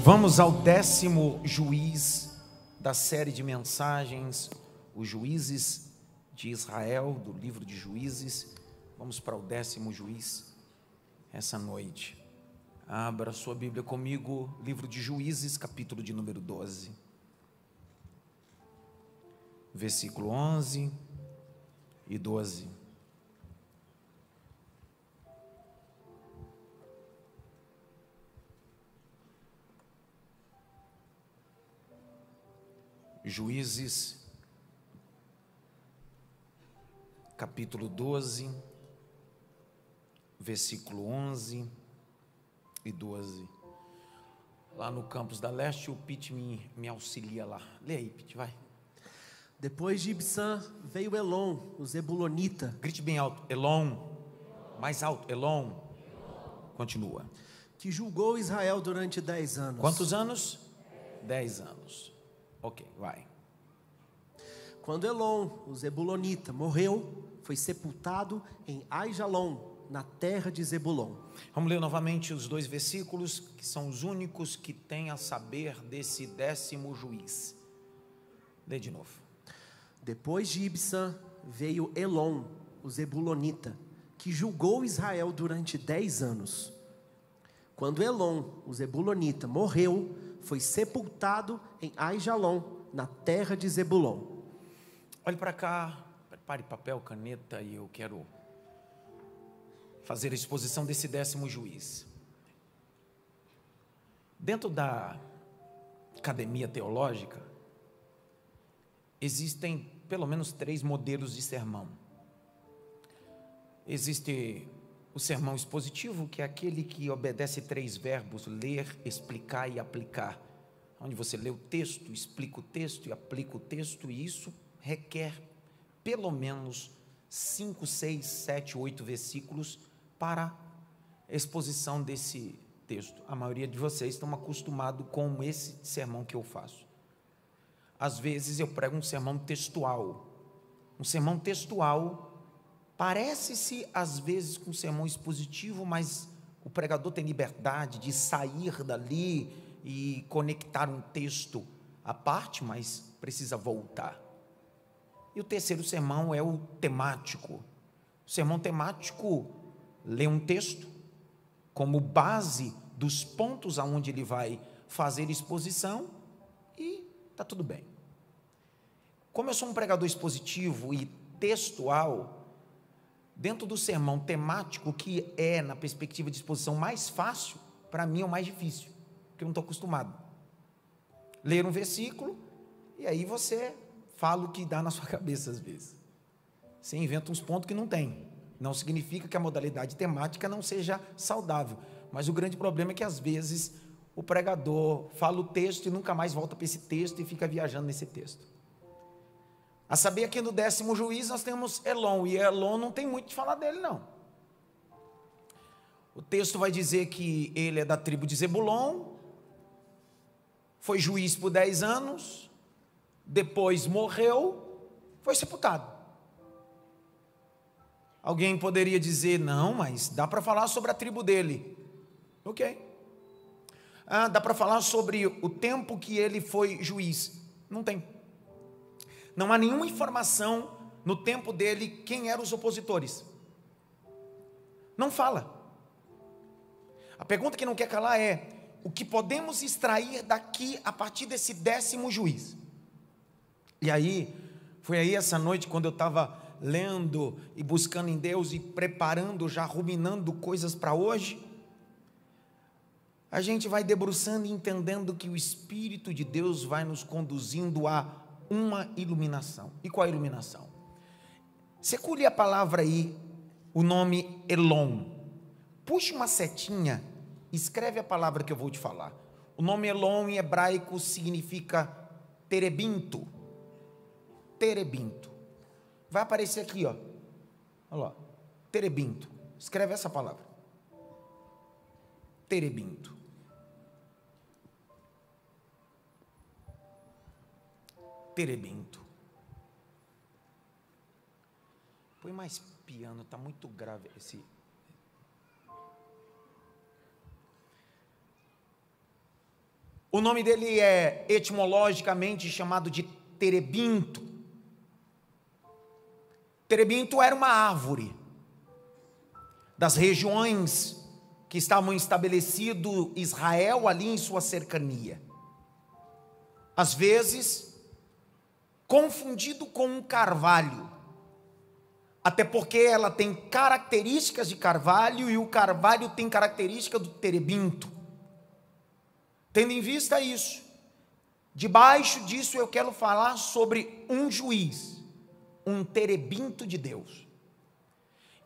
Vamos ao 10º juiz da série de mensagens, os juízes de Israel, do livro de Juízes. Vamos para o 10º juiz essa noite. Abra sua Bíblia comigo, livro de Juízes, capítulo de número 12, versículo 11 e 12. Juízes, capítulo 12, versículo 11 e 12. Lá no campus da Leste, o Pete me auxilia lá. Lê aí, Pete, vai. Depois de Ibsã veio Elon, o Zebulonita. Grite bem alto, Elon. Mais alto, Elon. Continua. Que julgou Israel durante 10 anos. Quantos anos? 10 anos. Ok, vai. Quando Elon, o Zebulonita, morreu, foi sepultado em Aijalon, na terra de Zebulon. Vamos ler novamente os dois versículos, que são os únicos que têm a saber desse 10º juiz. Lê de novo. Depois de Ibsã veio Elon, o Zebulonita, que julgou Israel durante 10 anos. Quando Elon, o Zebulonita, morreu, foi sepultado em Aijalon, na terra de Zebulon. Olhe para cá, prepare papel, caneta, e eu quero fazer a exposição desse 10º juiz. Dentro da academia teológica, existem pelo menos 3 modelos de sermão. Existe o sermão expositivo, que é aquele que obedece 3 verbos: ler, explicar e aplicar. Onde você lê o texto, explica o texto e aplica o texto, e isso requer pelo menos 5, 6, 7, 8 versículos para a exposição desse texto. A maioria de vocês estão acostumados com esse sermão que eu faço. Às vezes eu prego um sermão textual. Um sermão textual parece-se às vezes com um sermão expositivo, mas o pregador tem liberdade de sair dali e conectar um texto à parte, mas precisa voltar. E o terceiro sermão é o temático. O sermão temático lê um texto como base dos pontos aonde ele vai fazer exposição e está tudo bem. Como eu sou um pregador expositivo e textual, dentro do sermão temático, que é, na perspectiva de exposição, mais fácil, para mim é o mais difícil, porque eu não estou acostumado. Ler um versículo, e aí você fala o que dá na sua cabeça às vezes. Você inventa uns pontos que não tem. Não significa que a modalidade temática não seja saudável, mas o grande problema é que às vezes o pregador fala o texto e nunca mais volta para esse texto e fica viajando nesse texto. A saber, aqui no 10º juiz nós temos Elon, e Elon não tem muito de falar dele não. O texto vai dizer que ele é da tribo de Zebulon, foi juiz por 10 anos, depois morreu, foi sepultado. Alguém poderia dizer, não, mas dá para falar sobre a tribo dele. Ok. Dá para falar sobre o tempo que ele foi juiz. Não tem. Não há nenhuma informação no tempo dele quem eram os opositores. Não fala. A pergunta que não quer calar é: o que podemos extrair daqui a partir desse 10º juiz? E aí, foi aí essa noite quando eu estava lendo e buscando em Deus e preparando, já ruminando coisas para hoje, a gente vai debruçando e entendendo que o Espírito de Deus vai nos conduzindo a uma iluminação. E qual a iluminação? Secule a palavra aí, o nome Elon. Puxa uma setinha, escreve a palavra que eu vou te falar. O nome Elon em hebraico significa terebinto. Terebinto. Vai aparecer aqui, ó. Olha lá. Terebinto. Escreve essa palavra. Terebinto. Terebinto. Põe mais piano, está muito grave esse. O nome dele é etimologicamente chamado de terebinto. Terebinto era uma árvore das regiões que estavam estabelecido Israel ali em sua cercania. Às vezes, confundido com um carvalho, até porque ela tem características de carvalho e o carvalho tem característica do terebinto. Tendo em vista isso, debaixo disso eu quero falar sobre um juiz, um terebinto de Deus.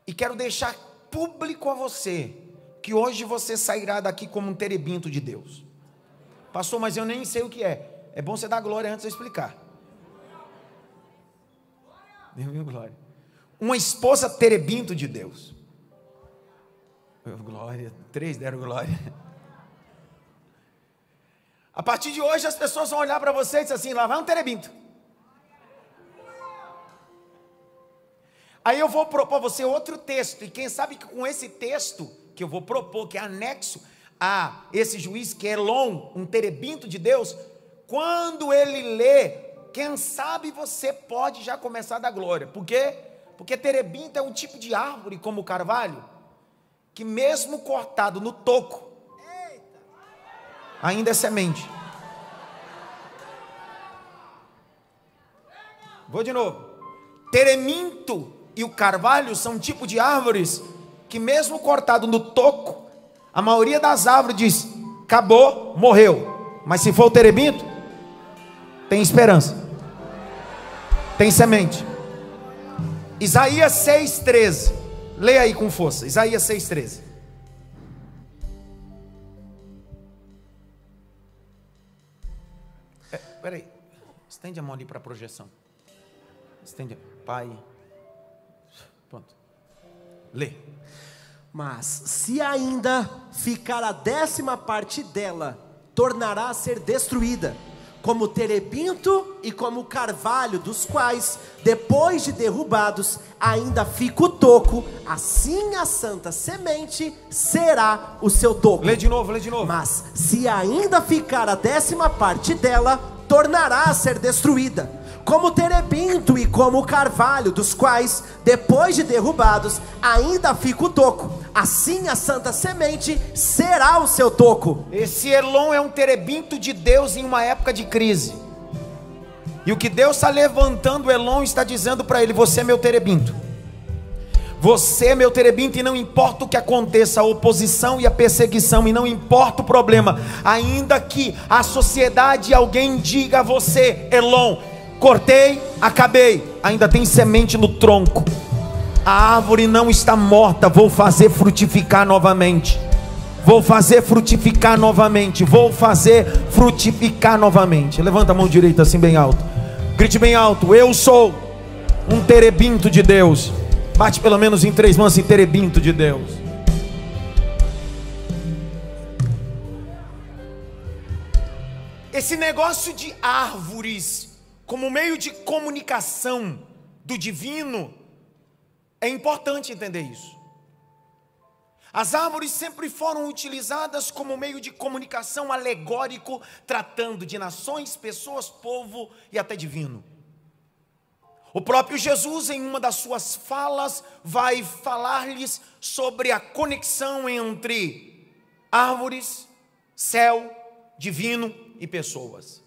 E quero deixar público a você, que hoje você sairá daqui como um terebinto de Deus. Pastor, mas eu nem sei o que é. É bom você dar glória antes de eu explicar. Deu glória. Uma esposa terebinto de Deus. Glória. 3 deram glória. A partir de hoje as pessoas vão olhar para você e dizer assim: lá vai um terebinto. Aí eu vou propor a você outro texto, e quem sabe que com esse texto que eu vou propor, que é anexo a esse juiz, que é Elon, um terebinto de Deus, quando ele lê, quem sabe você pode já começar a dar glória. Por quê? Porque terebinto é um tipo de árvore como o carvalho, que mesmo cortado no toco, ainda é semente. Vou de novo. Terebinto e o carvalho são um tipo de árvores que mesmo cortado no toco, a maioria das árvores diz: acabou, morreu. Mas se for o terebinto, tem esperança, tem semente. Isaías 6,13. Leia aí com força. Isaías 6,13. Peraí, estende a mão ali para a projeção. Estende, Pai. Pronto. Lê. Mas se ainda ficar a 10ª parte dela, tornará a ser destruída, como o terebinto e como o carvalho, dos quais, depois de derrubados, ainda fica o toco, assim a santa semente será o seu toco. Lê de novo, lê de novo. Mas se ainda ficar a 10ª parte dela, tornará a ser destruída, como o terebinto e como o carvalho, dos quais, depois de derrubados, ainda fica o toco, assim a santa semente será o seu toco. Esse Elon é um terebinto de Deus em uma época de crise. E o que Deus está levantando, Elon está dizendo para ele: você é meu terebinto. Você é meu terebinto, e não importa o que aconteça, a oposição e a perseguição, e não importa o problema, ainda que a sociedade, alguém diga a você: Elon, cortei, acabei, ainda tem semente no tronco. A árvore não está morta, vou fazer frutificar novamente. Vou fazer frutificar novamente. Vou fazer frutificar novamente. Levanta a mão direita assim bem alto. Grite bem alto: eu sou um terebinto de Deus. Bate pelo menos em 3 mãos assim: terebinto de Deus. Esse negócio de árvores como meio de comunicação do divino, é importante entender isso. As árvores sempre foram utilizadas como meio de comunicação alegórico, tratando de nações, pessoas, povo e até divino. O próprio Jesus, em uma das suas falas, vai falar-lhes sobre a conexão entre árvores, céu, divino e pessoas.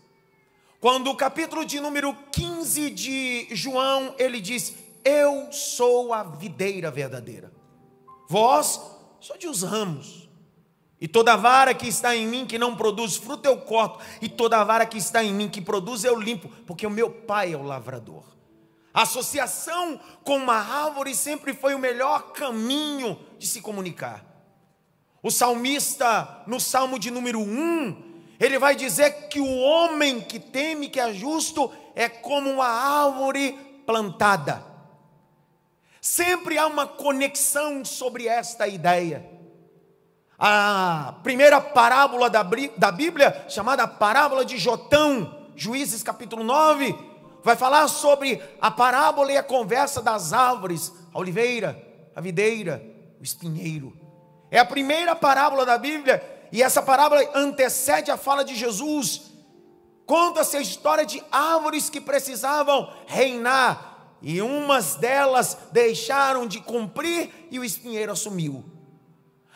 Quando o capítulo de número 15 de João, ele diz: eu sou a videira verdadeira, vós sois os ramos, e toda vara que está em mim que não produz fruto eu corto, e toda vara que está em mim que produz eu limpo, porque o meu Pai é o lavrador. A associação com uma árvore sempre foi o melhor caminho de se comunicar. O salmista, no Salmo de número 1, ele vai dizer que o homem que teme, que é justo, é como uma árvore plantada. Sempre há uma conexão sobre esta ideia. A primeira parábola da Bíblia, chamada parábola de Jotão, Juízes capítulo 9, vai falar sobre a parábola e a conversa das árvores, a oliveira, a videira, o espinheiro. É a primeira parábola da Bíblia. E essa parábola antecede a fala de Jesus. Conta-se a história de árvores que precisavam reinar, e umas delas deixaram de cumprir e o espinheiro assumiu.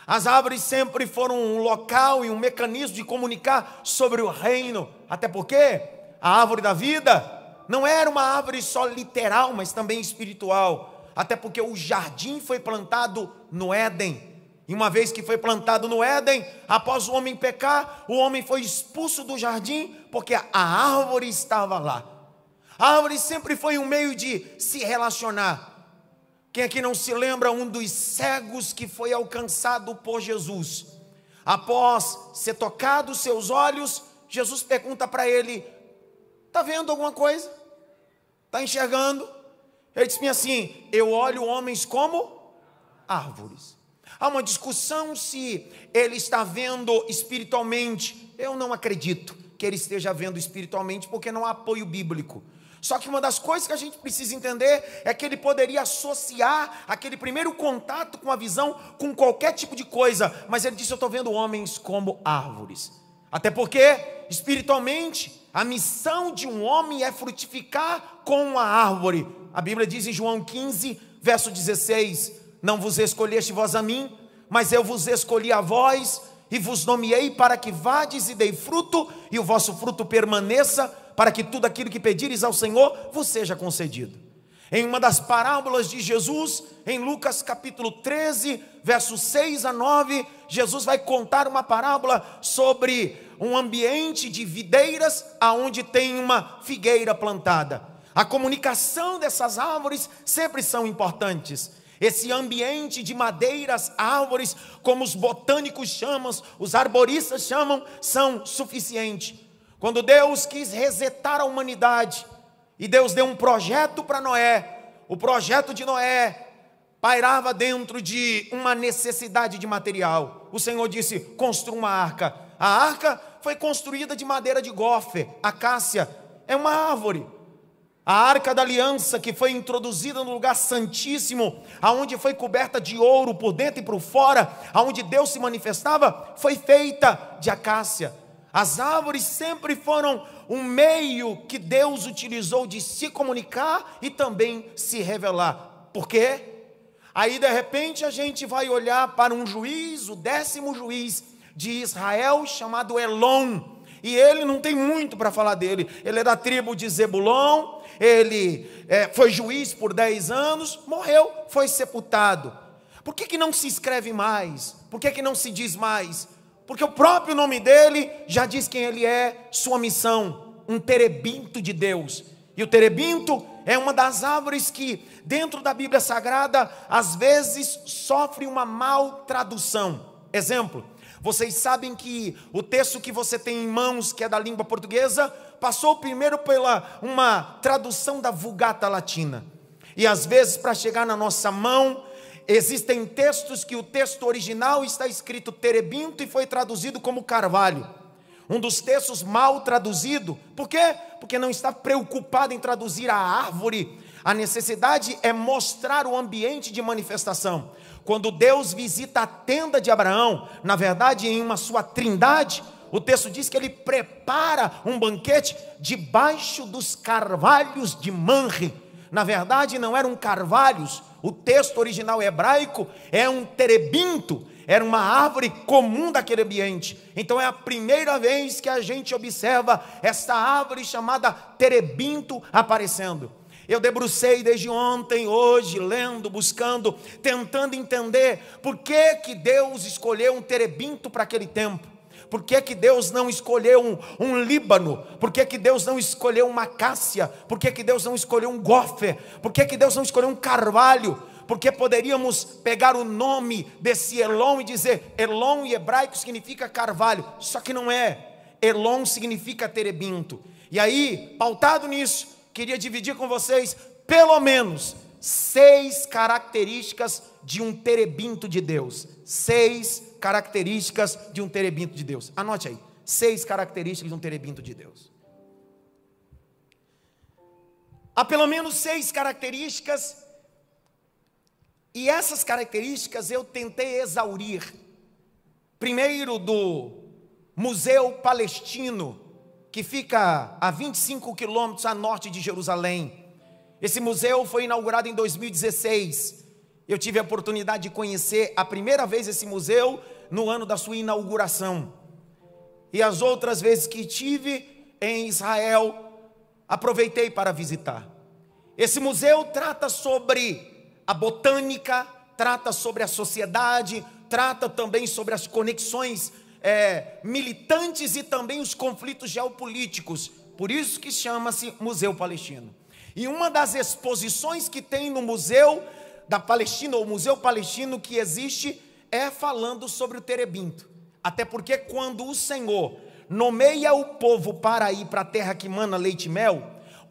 As árvores sempre foram um local e um mecanismo de comunicar sobre o reino, até porque a árvore da vida não era uma árvore só literal, mas também espiritual, até porque o jardim foi plantado no Éden. E uma vez que foi plantado no Éden, após o homem pecar, o homem foi expulso do jardim, porque a árvore estava lá. A árvore sempre foi um meio de se relacionar. Quem aqui não se lembra um dos cegos que foi alcançado por Jesus? Após ser tocado os seus olhos, Jesus pergunta para ele: está vendo alguma coisa? Está enxergando? Ele disse assim: eu olho homens como árvores. Há uma discussão se ele está vendo espiritualmente. Eu não acredito que ele esteja vendo espiritualmente, porque não há apoio bíblico. Só que uma das coisas que a gente precisa entender é que ele poderia associar aquele primeiro contato com a visão com qualquer tipo de coisa, mas ele disse: eu estou vendo homens como árvores. Até porque, espiritualmente, a missão de um homem é frutificar com uma árvore. A Bíblia diz em João 15, verso 16: não vos escolheste vós a mim, mas eu vos escolhi a vós, e vos nomeei para que vades e dei fruto, e o vosso fruto permaneça, para que tudo aquilo que pedires ao Senhor vos seja concedido. Em uma das parábolas de Jesus, em Lucas capítulo 13, versos 6 a 9, Jesus vai contar uma parábola sobre um ambiente de videiras, aonde tem uma figueira plantada. A comunicação dessas árvores sempre são importantes. Esse ambiente de madeiras, árvores, como os botânicos chamam, os arboristas chamam, são suficientes. Quando Deus quis resetar a humanidade, e Deus deu um projeto para Noé, o projeto de Noé pairava dentro de uma necessidade de material. O Senhor disse: construa uma arca. A arca foi construída de madeira de gofe, acácia, é uma árvore. A arca da aliança, que foi introduzida no lugar santíssimo, aonde foi coberta de ouro por dentro e por fora, aonde Deus se manifestava, foi feita de acácia. As árvores sempre foram um meio que Deus utilizou de se comunicar e também se revelar. Por quê? Aí de repente a gente vai olhar para um juiz, o 10º juiz de Israel, chamado Elon. E ele não tem muito para falar dele. Ele é da tribo de Zebulon, ele foi juiz por 10 anos, morreu, foi sepultado. Por que não se escreve mais? Por que não se diz mais? Porque o próprio nome dele já diz quem ele é, sua missão, um terebinto de Deus. E o terebinto é uma das árvores que, dentro da Bíblia Sagrada, às vezes sofre uma mal tradução. Exemplo, vocês sabem que o texto que você tem em mãos, que é da língua portuguesa, passou primeiro pela uma tradução da Vulgata Latina. E às vezes, para chegar na nossa mão, existem textos que o texto original está escrito terebinto e foi traduzido como carvalho. Um dos textos mal traduzido. Por quê? Porque não está preocupado em traduzir a árvore. A necessidade é mostrar o ambiente de manifestação. Quando Deus visita a tenda de Abraão, na verdade em uma sua trindade, o texto diz que ele prepara um banquete debaixo dos carvalhos de Manre. Na verdade não eram carvalhos, o texto original hebraico é um terebinto, era uma árvore comum daquele ambiente. Então é a primeira vez que a gente observa essa árvore chamada terebinto aparecendo. Eu debrucei desde ontem, hoje, lendo, buscando, tentando entender por que Deus escolheu um terebinto para aquele tempo. Por que Deus não escolheu um líbano? Por que Deus não escolheu uma acácia? Por que Deus não escolheu um gofe? Por que Deus não escolheu um carvalho? Porque poderíamos pegar o nome desse Elon e dizer, Elon em hebraico significa carvalho, só que não é. Elon significa terebinto. E aí, pautado nisso, queria dividir com vocês pelo menos 6 características de um terebinto de Deus. 6 características de um terebinto de Deus. Anote aí, 6 características de um terebinto de Deus. Há pelo menos 6 características, e essas características eu tentei exaurir Primeiro do Museu Palestino, que fica a 25 quilômetros a norte de Jerusalém. Esse museu foi inaugurado em 2016. Eu tive a oportunidade de conhecer a primeira vez esse museu no ano da sua inauguração. E as outras vezes que tive em Israel, aproveitei para visitar. Esse museu trata sobre a botânica, trata sobre a sociedade, trata também sobre as conexões militantes e também os conflitos geopolíticos. Por isso que chama-se Museu Palestino. E uma das exposições que tem no Museu da Palestina, ou Museu Palestino que existe, é falando sobre o terebinto. Até porque quando o Senhor nomeia o povo para ir para a terra que mana leite e mel,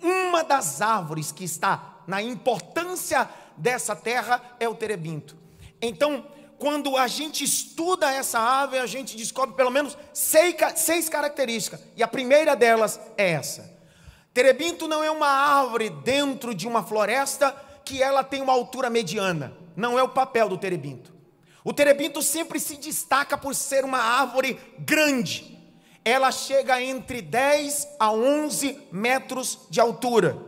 uma das árvores que está na importância dessa terra é o terebinto. Então, quando a gente estuda essa árvore, a gente descobre pelo menos seis características. E a primeira delas é essa. Terebinto não é uma árvore dentro de uma floresta que ela tem uma altura mediana. Não é o papel do terebinto. O terebinto sempre se destaca por ser uma árvore grande. Ela chega entre 10 a 11 metros de altura.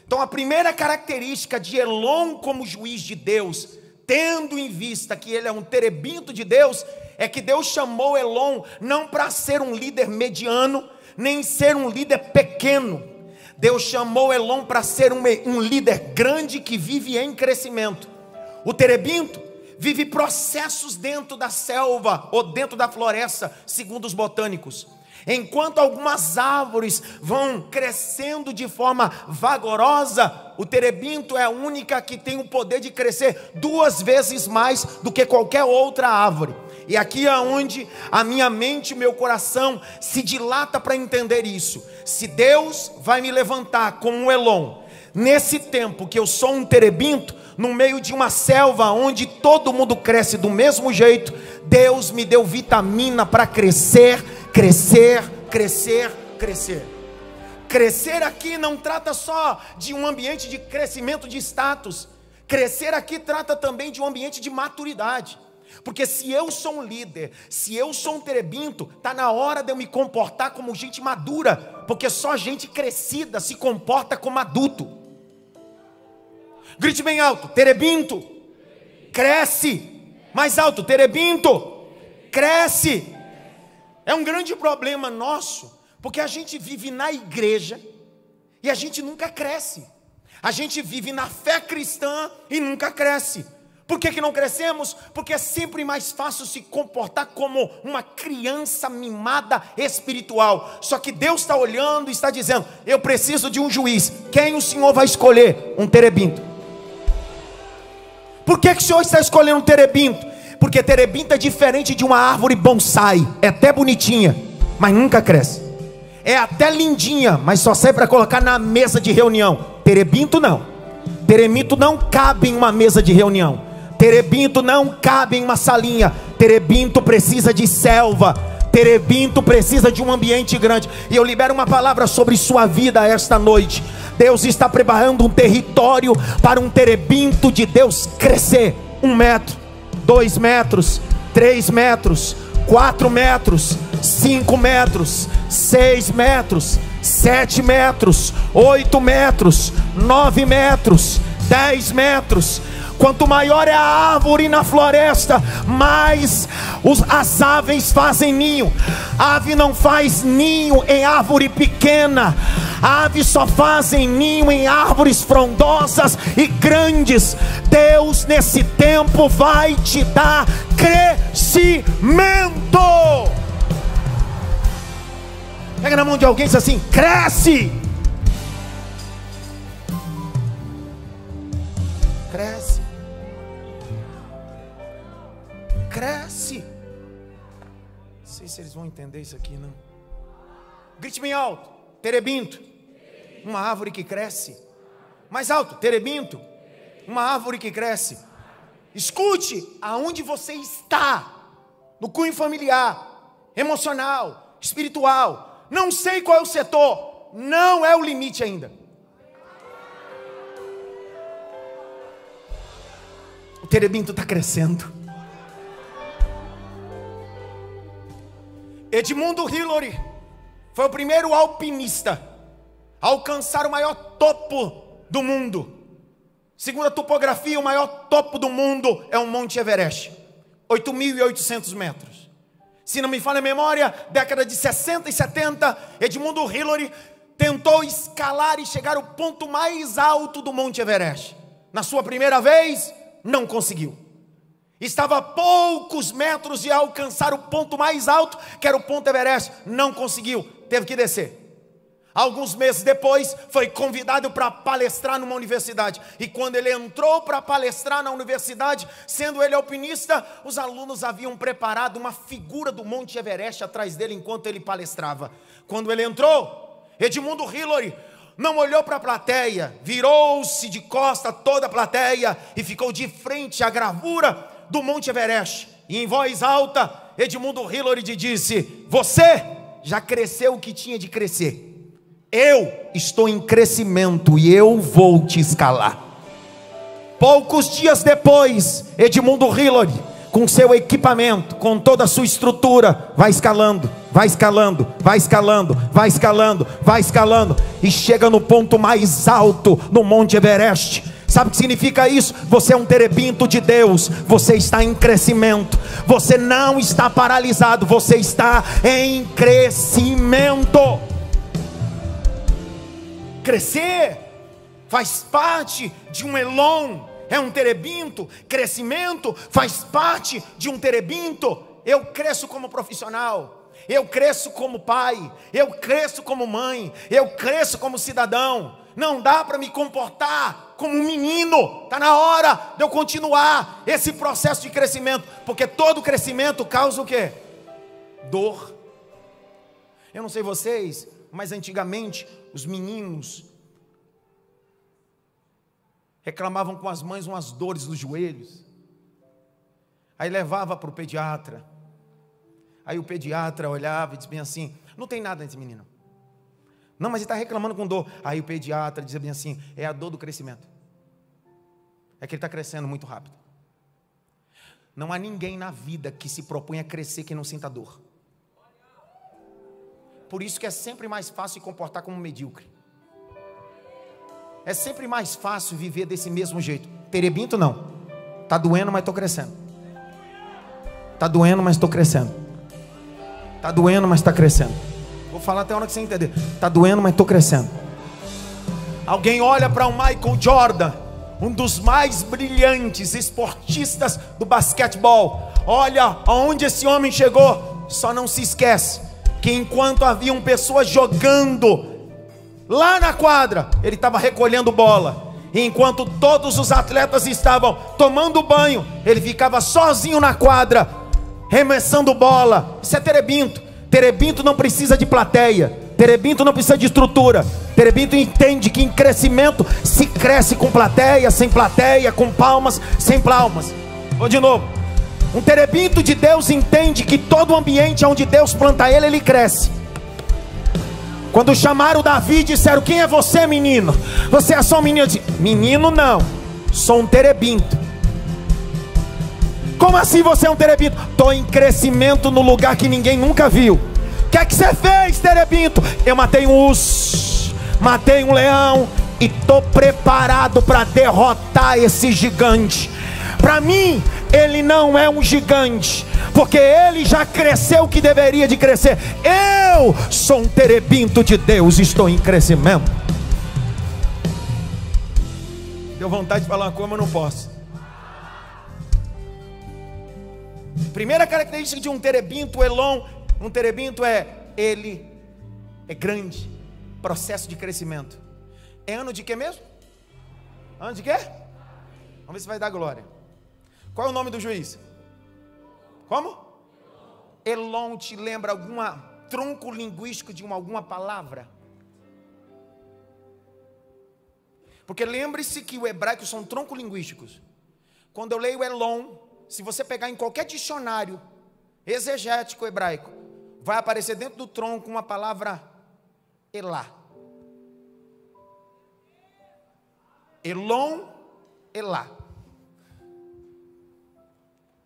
Então a primeira característica de Elon como juiz de Deus, tendo em vista que ele é um terebinto de Deus, é que Deus chamou Elon não para ser um líder mediano, nem ser um líder pequeno. Deus chamou Elon para ser um líder grande que vive em crescimento. O terebinto vive processos dentro da selva ou dentro da floresta, segundo os botânicos. Enquanto algumas árvores vão crescendo de forma vagarosa, o terebinto é a única que tem o poder de crescer 2 vezes mais do que qualquer outra árvore. E aqui é onde a minha mente e o meu coração se dilata para entender isso. Se Deus vai me levantar como um Elon, nesse tempo que eu sou um terebinto, no meio de uma selva onde todo mundo cresce do mesmo jeito, Deus me deu vitamina para crescer. Crescer aqui não trata só de um ambiente de crescimento de status. Crescer aqui trata também de um ambiente de maturidade. Porque se eu sou um líder, se eu sou um terebinto, está na hora de eu me comportar como gente madura. Porque só gente crescida se comporta como adulto. Grite bem alto: terebinto cresce. Mais alto: terebinto cresce. É um grande problema nosso, porque a gente vive na igreja e a gente nunca cresce. A gente vive na fé cristã e nunca cresce. Por que não crescemos? Porque é sempre mais fácil se comportar como uma criança mimada espiritual. Só que Deus está olhando e está dizendo: eu preciso de um juiz. Quem o Senhor vai escolher? Um terebinto. Por que o Senhor está escolhendo um terebinto? Porque terebinto é diferente de uma árvore bonsai. É até bonitinha, mas nunca cresce. É até lindinha, mas só serve para colocar na mesa de reunião. Terebinto não. Terebinto não cabe em uma mesa de reunião. Terebinto não cabe em uma salinha. Terebinto precisa de selva. Terebinto precisa de um ambiente grande. E eu libero uma palavra sobre sua vida esta noite. Deus está preparando um território para um terebinto de Deus crescer. 1 metro, 2 metros, 3 metros, 4 metros, 5 metros, 6 metros, 7 metros, 8 metros, 9 metros, 10 metros. Quanto maior é a árvore na floresta, mais as aves fazem ninho. A ave não faz ninho em árvore pequena. A ave só fazem ninho em árvores frondosas e grandes. Deus nesse tempo vai te dar crescimento. Pega na mão de alguém e diz assim: cresce. Cresce. Cresce. Não sei se eles vão entender isso aqui, não. Grite bem alto: terebinto. Uma árvore que cresce. Mais alto: terebinto. Uma árvore que cresce. Escute aonde você está, no cunho familiar, emocional, espiritual. Não sei qual é o setor, não é o limite ainda. O terebinto está crescendo. Edmundo Hillary foi o primeiro alpinista a alcançar o maior topo do mundo. Segundo a topografia, o maior topo do mundo é o Monte Everest, 8.800 metros. Se não me falha a memória, década de 60 e 70, Edmundo Hillary tentou escalar e chegar ao ponto mais alto do Monte Everest. Na sua primeira vez, não conseguiu. Estava a poucos metros de alcançar o ponto mais alto, que era o ponto Everest. Não conseguiu, teve que descer. Alguns meses depois, foi convidado para palestrar numa universidade. E quando ele entrou para palestrar na universidade, sendo ele alpinista, os alunos haviam preparado uma figura do Monte Everest atrás dele enquanto ele palestrava. Quando ele entrou, Edmundo Hillary não olhou para a plateia, virou-se de costa toda a plateia e ficou de frente à gravura do Monte Everest. E em voz alta, Edmundo Hillary disse: você já cresceu o que tinha de crescer. Eu estou em crescimento e eu vou te escalar. Poucos dias depois, Edmundo Hillary, com seu equipamento, com toda a sua estrutura, vai escalando, vai escalando, vai escalando, vai escalando, vai escalando, e chega no ponto mais alto, no Monte Everest. Sabe o que significa isso? Você é um terebinto de Deus, você está em crescimento, você não está paralisado, você está em crescimento. Crescer faz parte de um Elon, é um terebinto. Crescimento faz parte de um terebinto. Eu cresço como profissional, eu cresço como pai, eu cresço como mãe, eu cresço como cidadão. Não dá para me comportar como um menino. Está na hora de eu continuar esse processo de crescimento, porque todo crescimento causa o quê? Dor. Eu não sei vocês, mas antigamente os meninos reclamavam com as mães umas dores nos joelhos. Aí levava para o pediatra. Aí o pediatra olhava e dizia bem assim: não tem nada nesse menino. Não, mas ele está reclamando com dor. Aí o pediatra dizia bem assim: é a dor do crescimento. É que ele está crescendo muito rápido. Não há ninguém na vida que se propõe a crescer que não sinta dor. Por isso que é sempre mais fácil se comportar como medíocre. É sempre mais fácil viver desse mesmo jeito. Terebinto não. Está doendo, mas estou crescendo. Está doendo, mas estou crescendo. Está doendo, mas está crescendo. Vou falar até a hora que você entender. Está doendo, mas estou crescendo. Alguém olha para o Michael Jordan, um dos mais brilhantes esportistas do basquetebol. Olha aonde esse homem chegou. Só não se esquece que enquanto haviam pessoas jogando lá na quadra, ele estava recolhendo bola. E enquanto todos os atletas estavam tomando banho, ele ficava sozinho na quadra, remessando bola. Isso é terebinto. Terebinto não precisa de plateia. Terebinto não precisa de estrutura. Terebinto entende que em crescimento se cresce com plateia, sem plateia, com palmas, sem palmas. Vou de novo. Um terebinto de Deus entende que todo ambiente onde Deus planta ele, ele cresce. Quando chamaram Davi e disseram: quem é você, menino? Você é só um menino. Eu disse: menino não, sou um terebinto. Como assim você é um terebinto? Estou em crescimento no lugar que ninguém nunca viu. O que é que você fez, terebinto? Eu matei um urso, matei um leão e estou preparado para derrotar esse gigante. Para mim, ele não é um gigante, porque ele já cresceu o que deveria de crescer. Eu sou um terebinto de Deus, estou em crescimento. Deu vontade de falar uma coisa, mas não posso. Primeira característica de um terebinto Elon, um terebinto ele é grande, processo de crescimento. É ano de quê mesmo? Ano de quê? Vamos ver se vai dar glória. Qual é o nome do juiz? Como? Elon te lembra algum tronco linguístico de alguma palavra? Porque lembre-se que o hebraico são troncos linguísticos. Quando eu leio Elon, se você pegar em qualquer dicionário exegético hebraico, vai aparecer dentro do tronco uma palavra Elá. Elon, Elá.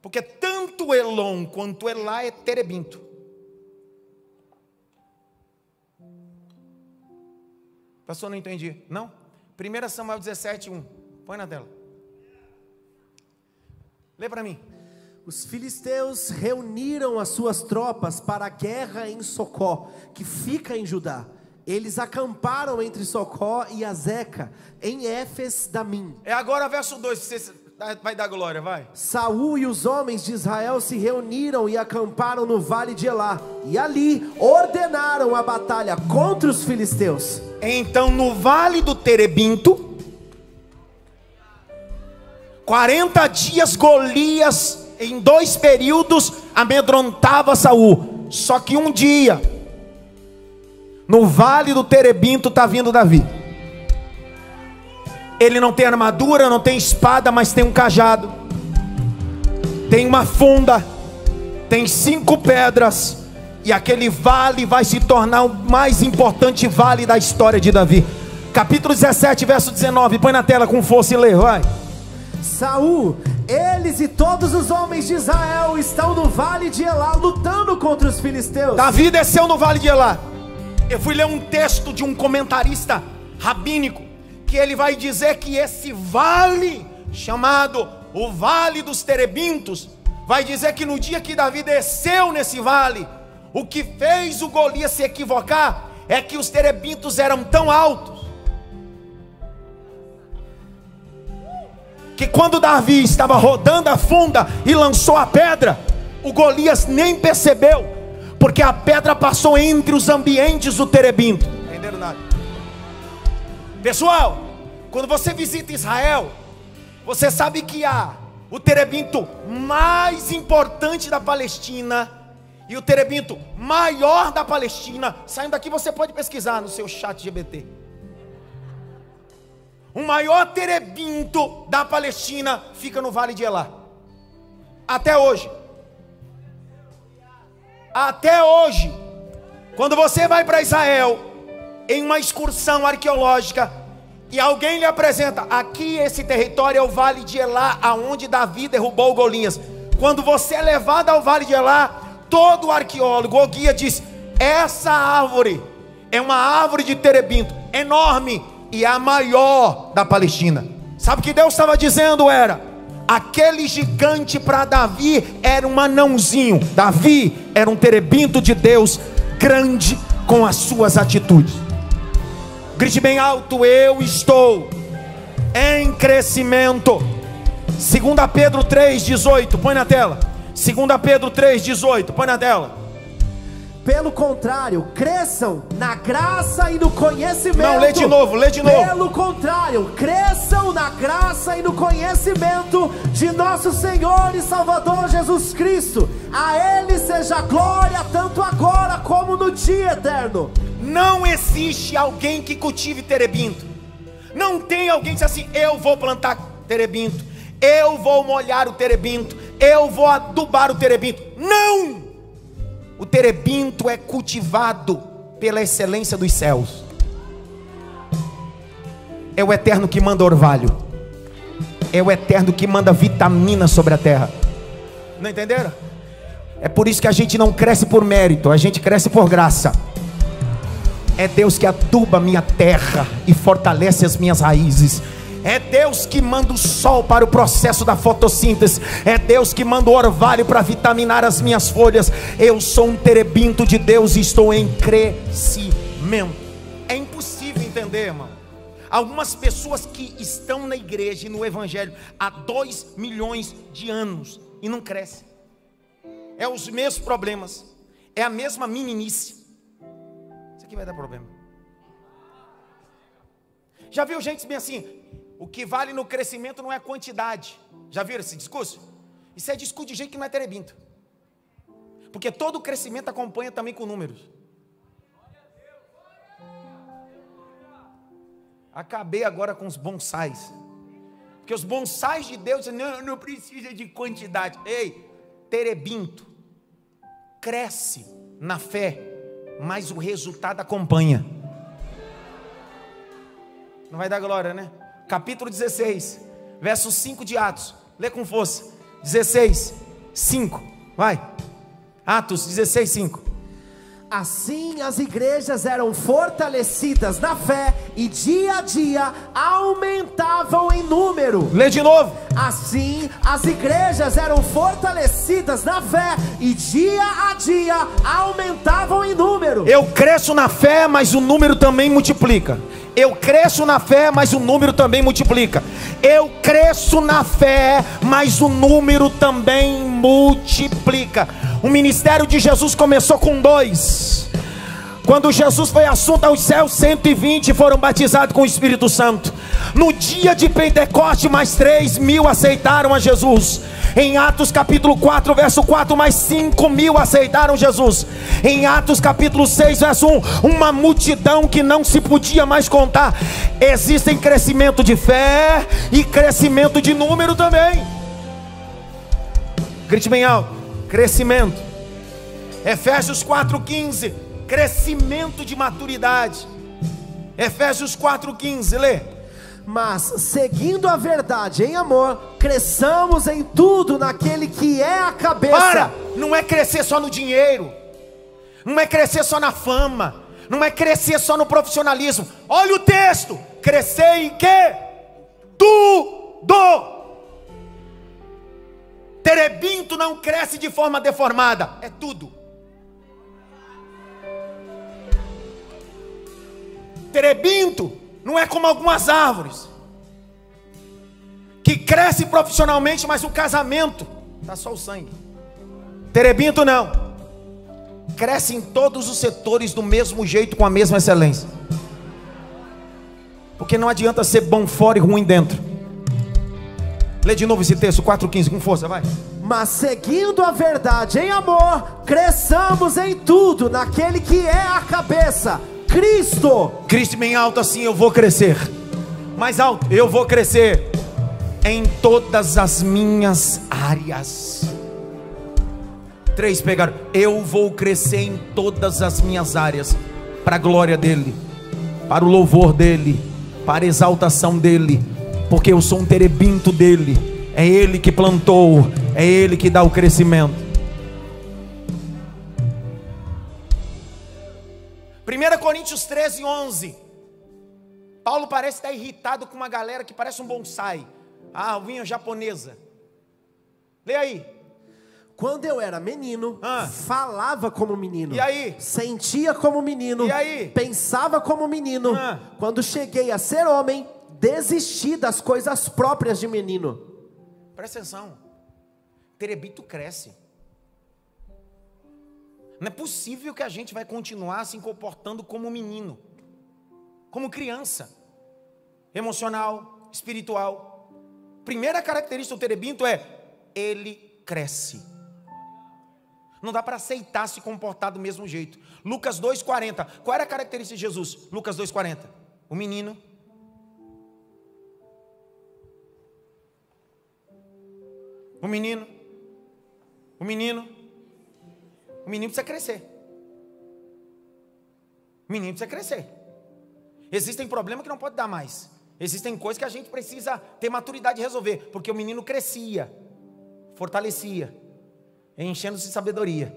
Porque tanto Elon quanto Elá é terebinto. Pastor, não entendi. Não? 1 Samuel 17:1. Põe na tela. Lê para mim. Os filisteus reuniram as suas tropas para a guerra em Socó, que fica em Judá. Eles acamparam entre Socó e Azeca, em Éfes-Damim. É agora verso 2, você vai dar glória, vai. Saul e os homens de Israel se reuniram e acamparam no vale de Elá. E ali ordenaram a batalha contra os filisteus. Então no vale do Terebinto, 40 dias Golias, em 2 períodos, amedrontava Saul. Só que um dia, no vale do Terebinto, está vindo Davi. Ele não tem armadura, não tem espada, mas tem um cajado, tem uma funda, tem 5 pedras, e aquele vale vai se tornar o mais importante vale da história de Davi. Capítulo 17, verso 19, põe na tela com força e lê, vai. Saul, eles e todos os homens de Israel estão no vale de Elá, lutando contra os filisteus. Davi desceu no vale de Elá. Eu fui ler um texto de um comentarista rabínico, que ele vai dizer que esse vale, chamado o Vale dos Terebintos, vai dizer que no dia que Davi desceu nesse vale, o que fez o Golias se equivocar, é que os terebintos eram tão altos, que quando Davi estava rodando a funda e lançou a pedra, o Golias nem percebeu, porque a pedra passou entre os ambientes do terebinto. Entenderam nada? Pessoal, quando você visita Israel, você sabe que há o terebinto mais importante da Palestina e o terebinto maior da Palestina. Saindo daqui você pode pesquisar no seu chat GBT. O maior terebinto da Palestina fica no Vale de Elá. Até hoje. Até hoje. Quando você vai para Israel, em uma excursão arqueológica, e alguém lhe apresenta, aqui esse território é o Vale de Elá, aonde Davi derrubou Golias. Quando você é levado ao Vale de Elá, todo arqueólogo ou guia diz, essa árvore é uma árvore de terebinto, enorme, e é a maior da Palestina. Sabe o que Deus estava dizendo? Era, aquele gigante para Davi era um anãozinho. Davi era um terebinto de Deus, grande com as suas atitudes. Grite bem alto, eu estou em crescimento. 2 Pedro 3,18, põe na tela. 2 Pedro 3,18, põe na tela. Pelo contrário, cresçam na graça e no conhecimento. Não, lê de novo, lê de novo. Pelo contrário, cresçam na graça e no conhecimento de nosso Senhor e Salvador Jesus Cristo. A Ele seja glória tanto agora como no dia eterno. Não existe alguém que cultive terebinto. Não tem alguém que diz assim, eu vou plantar terebinto, eu vou molhar o terebinto, eu vou adubar o terebinto. Não! O terebinto é cultivado pela excelência dos céus. É o eterno que manda orvalho. É o eterno que manda vitamina sobre a terra. Não entenderam? É por isso que a gente não cresce por mérito, a gente cresce por graça. É Deus que aduba a minha terra e fortalece as minhas raízes. É Deus que manda o sol para o processo da fotossíntese. É Deus que manda o orvalho para vitaminar as minhas folhas. Eu sou um terebinto de Deus e estou em crescimento. É impossível entender, irmão. Algumas pessoas que estão na igreja e no evangelho há 2 milhões de anos e não crescem. É os mesmos problemas. É a mesma meninice. Isso aqui vai dar problema. Já viu gente bem assim? O que vale no crescimento não é a quantidade. Já viram esse discurso? Isso é discurso de gente que não é terebinto. Porque todo crescimento acompanha também com números. Acabei agora com os bonsais. Porque os bonsais de Deus não precisa de quantidade. Ei, terebinto cresce na fé, mas o resultado acompanha. Não vai dar glória, né? Capítulo 16, verso 5 de Atos. Lê com força. 16, 5. Vai. Atos 16, 5. Assim as igrejas eram fortalecidas na fé e dia a dia aumentavam em número. Lê de novo. Assim as igrejas eram fortalecidas na fé e dia a dia aumentavam em número. Eu cresço na fé, mas o número também multiplica. Eu cresço na fé, mas o número também multiplica. Eu cresço na fé, mas o número também multiplica. O ministério de Jesus começou com 2. Quando Jesus foi assunto aos céus, 120 foram batizados com o Espírito Santo. No dia de Pentecoste, mais 3.000 aceitaram a Jesus. Em Atos capítulo 4, verso 4, mais 5.000 aceitaram Jesus. Em Atos capítulo 6, verso 1, uma multidão que não se podia mais contar. Existem crescimento de fé e crescimento de número também. Grite bem alto: crescimento. Efésios 4,15, crescimento de maturidade. Efésios 4,15, lê. Mas seguindo a verdade em amor, cresçamos em tudo naquele que é a cabeça. Para! Não é crescer só no dinheiro, não é crescer só na fama, não é crescer só no profissionalismo. Olha o texto: crescer em quê? Tudo. Terebinto não cresce de forma deformada, é tudo. Terebinto não é como algumas árvores que cresce profissionalmente, mas o casamento tá só o sangue. Terebinto não, cresce em todos os setores do mesmo jeito, com a mesma excelência. Porque não adianta ser bom fora e ruim dentro. Lê de novo esse texto, 4,15, com força, vai. Mas seguindo a verdade em amor, cresçamos em tudo naquele que é a cabeça, Cristo. Cristo bem alto assim: eu vou crescer. Mais alto: eu vou crescer em todas as minhas áreas. 3 pegaram: eu vou crescer em todas as minhas áreas, para a glória dele, para o louvor dele, para a exaltação dele, porque eu sou um terebinto dele. É ele que plantou, é ele que dá o crescimento. 1 Coríntios 13:11. Paulo parece estar irritado com uma galera que parece um bonsai. Ah, vinha japonesa. Lê aí. Quando eu era menino, falava como menino. E aí? Sentia como menino. E aí? Pensava como menino. Quando cheguei a ser homem, desisti das coisas próprias de menino. Presta atenção. Terebinto cresce. Não é possível que a gente vai continuar se comportando como menino, como criança, emocional, espiritual. Primeira característica do terebinto é: ele cresce. Não dá para aceitar se comportar do mesmo jeito. Lucas 2,40. Qual era a característica de Jesus? Lucas 2,40. O menino precisa crescer. O menino precisa crescer. Existem problemas que não pode dar mais. Existem coisas que a gente precisa ter maturidade de resolver, porque o menino crescia, fortalecia, enchendo-se de sabedoria,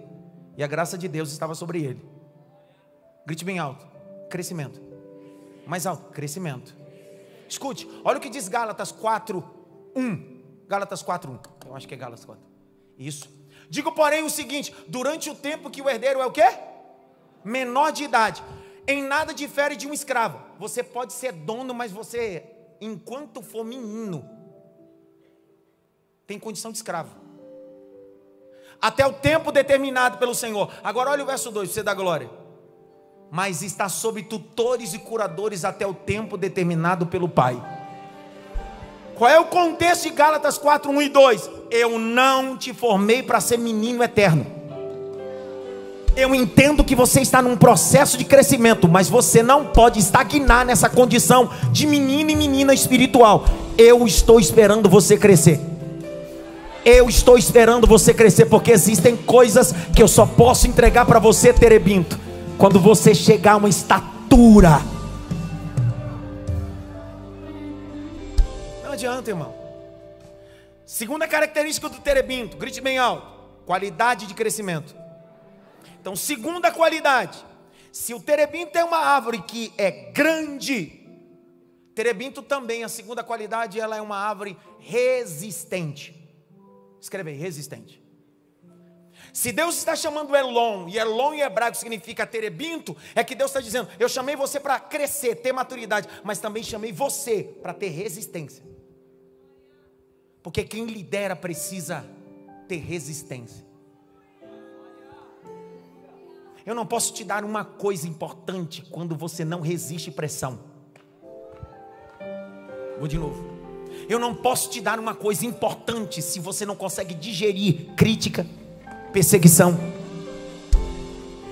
e a graça de Deus estava sobre ele. Grite bem alto: crescimento. Mais alto: crescimento. Escute, olha o que diz Gálatas 4:1. Gálatas 4:1. Eu acho que é Gálatas 4. Isso. Digo, porém, o seguinte: durante o tempo que o herdeiro é o quê? Menor de idade, em nada difere de um escravo. Você pode ser dono, mas você, enquanto for menino, tem condição de escravo, até o tempo determinado pelo Senhor. Agora olha o verso 2, você dá glória. Mas está sob tutores e curadores até o tempo determinado pelo Pai. Qual é o contexto de Gálatas 4:1 e 2? Eu não te formei para ser menino eterno. Eu entendo que você está num processo de crescimento, mas você não pode estagnar nessa condição de menino e menina espiritual. Eu estou esperando você crescer. Eu estou esperando você crescer, porque existem coisas que eu só posso entregar para você, terebinto, quando você chegar a uma estatura. Não adianta, irmão. Segunda característica do terebinto, grite bem alto: qualidade de crescimento. Então, segunda qualidade, se o terebinto é uma árvore que é grande, terebinto também, a segunda qualidade, ela é uma árvore resistente. Escreve aí, resistente. Se Deus está chamando Elon, e Elon em hebraico significa terebinto, é que Deus está dizendo, eu chamei você para crescer, ter maturidade, mas também chamei você para ter resistência. Porque quem lidera precisa ter resistência. Eu não posso te dar uma coisa importante quando você não resiste pressão. Vou de novo. Eu não posso te dar uma coisa importante se você não consegue digerir crítica, perseguição.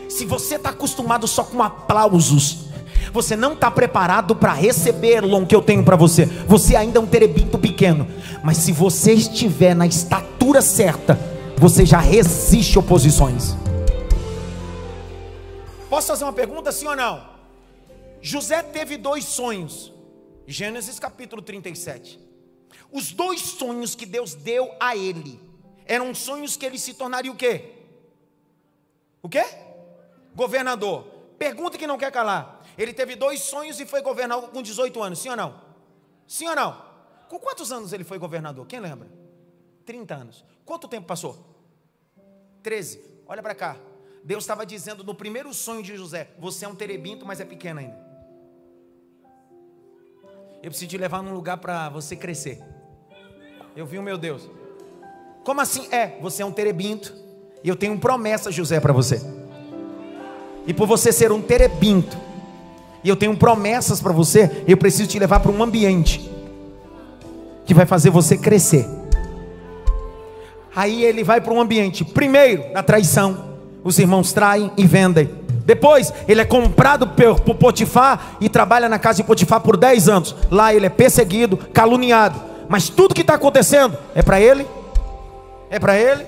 Se você está acostumado só com aplausos, você não está preparado para receber o que eu tenho para você. Você ainda é um terebinto pequeno, mas se você estiver na estatura certa, você já resiste oposições. Posso fazer uma pergunta, sim ou não? José teve 2 sonhos. Gênesis capítulo 37. Os 2 sonhos que Deus deu a ele eram sonhos que ele se tornaria o quê? O quê? Governador. Pergunta que não quer calar. Ele teve 2 sonhos e foi governador com 18 anos, sim ou não? Sim ou não? Com quantos anos ele foi governador? Quem lembra? 30 anos. Quanto tempo passou? 13. Olha para cá. Deus estava dizendo no primeiro sonho de José, você é um terebinto, mas é pequeno ainda. Eu preciso te levar num lugar para você crescer. Eu vi o meu Deus. Como assim? Você é um terebinto, e eu tenho promessa, José, para você. E por você ser um terebinto, e eu tenho promessas para você, eu preciso te levar para um ambiente que vai fazer você crescer. Aí ele vai para um ambiente, primeiro, da traição. Os irmãos traem e vendem. Depois, ele é comprado por Potifar e trabalha na casa de Potifar por 10 anos. Lá ele é perseguido, caluniado. Mas tudo que está acontecendo é para ele. É para ele.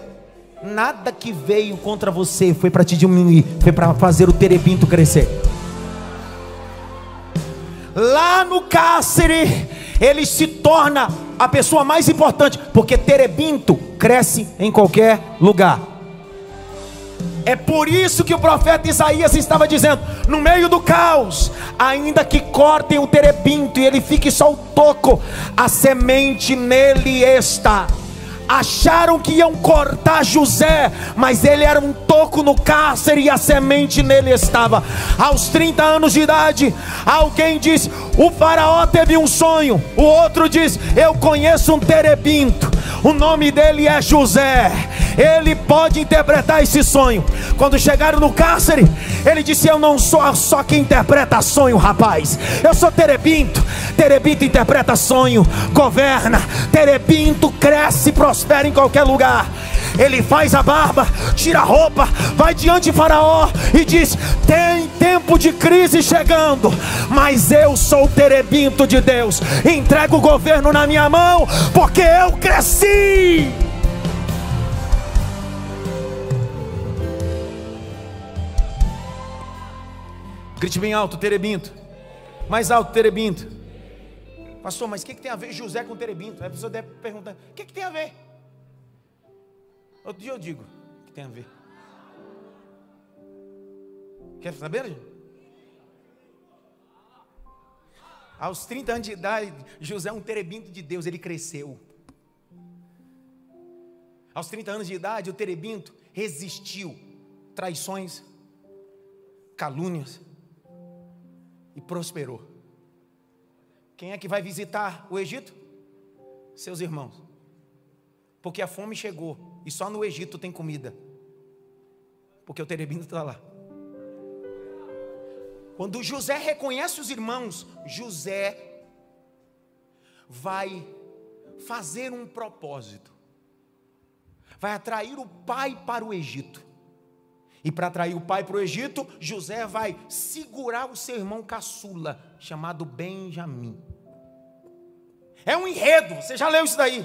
Nada que veio contra você foi para te diminuir, foi para fazer o terebinto crescer. Lá no cárcere, ele se torna a pessoa mais importante, porque terebinto cresce em qualquer lugar. É por isso que o profeta Isaías estava dizendo, no meio do caos, ainda que cortem o terebinto e ele fique só o toco, a semente nele está. Acharam que iam cortar José, mas ele era um toco no cárcere e a semente nele estava. Aos 30 anos de idade, alguém disse, o faraó teve um sonho. O outro diz, eu conheço um terebinto, o nome dele é José, ele pode interpretar esse sonho. Quando chegaram no cárcere, ele disse, eu não sou só quem interpreta sonho, rapaz, eu sou terebinto. Terebinto interpreta sonho, governa. Terebinto cresce e prospera em qualquer lugar. Ele faz a barba, tira a roupa, vai diante de Faraó e diz, tem tempo de crise chegando, mas eu sou o terebinto de Deus, entrego o governo na minha mão, porque eu cresci. Grite bem alto, terebinto. Mais alto, terebinto. Pastor, mas o que tem a ver José com terebinto? A pessoa deve perguntar, o que tem a ver? Outro dia eu digo, o que tem a ver? Quer saber, gente? Aos 30 anos de idade, José é um terebinto de Deus, ele cresceu. Aos 30 anos de idade, o terebinto resistiu traições, calúnias e prosperou. Quem é que vai visitar o Egito? Seus irmãos. Porque a fome chegou e só no Egito tem comida. Porque o terebinto está lá. Quando José reconhece os irmãos, José vai fazer um propósito. Vai atrair o pai para o Egito. E para atrair o pai para o Egito, José vai segurar o seu irmão caçula, chamado Benjamim. É um enredo, você já leu isso daí.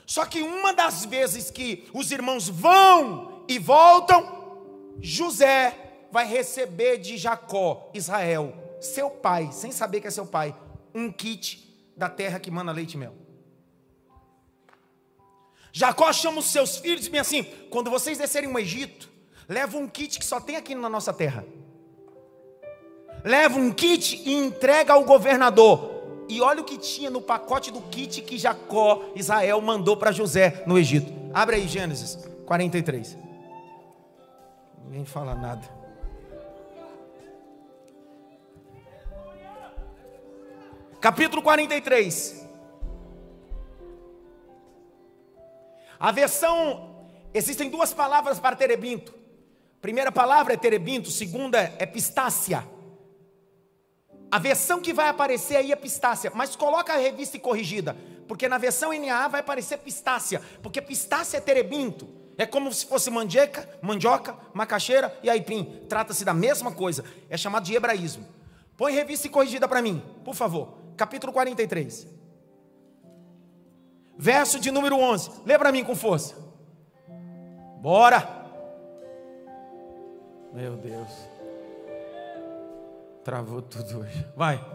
Só que uma das vezes que os irmãos vão e voltam, José vai receber de Jacó, Israel, seu pai, sem saber que é seu pai, um kit da terra que mana leite e mel. Jacó chama os seus filhos e diz assim, quando vocês descerem o Egito, leva um kit que só tem aqui na nossa terra. Leva um kit e entrega ao governador. E olha o que tinha no pacote do kit que Jacó, Israel, mandou para José no Egito. Abre aí Gênesis 43. Ninguém fala nada. Capítulo 43. A versão, existem duas palavras para terebinto. Primeira palavra é terebinto, segunda é pistácia. A versão que vai aparecer aí é pistácia, mas coloca a revista e corrigida, porque na versão NAA vai aparecer pistácia, porque pistácia é terebinto, é como se fosse mandioca, macaxeira e aipim, trata-se da mesma coisa, é chamado de hebraísmo. Põe revista e corrigida para mim, por favor, capítulo 43, verso de número 11, lê para mim com força, bora, meu Deus. Travou tudo hoje. Vai.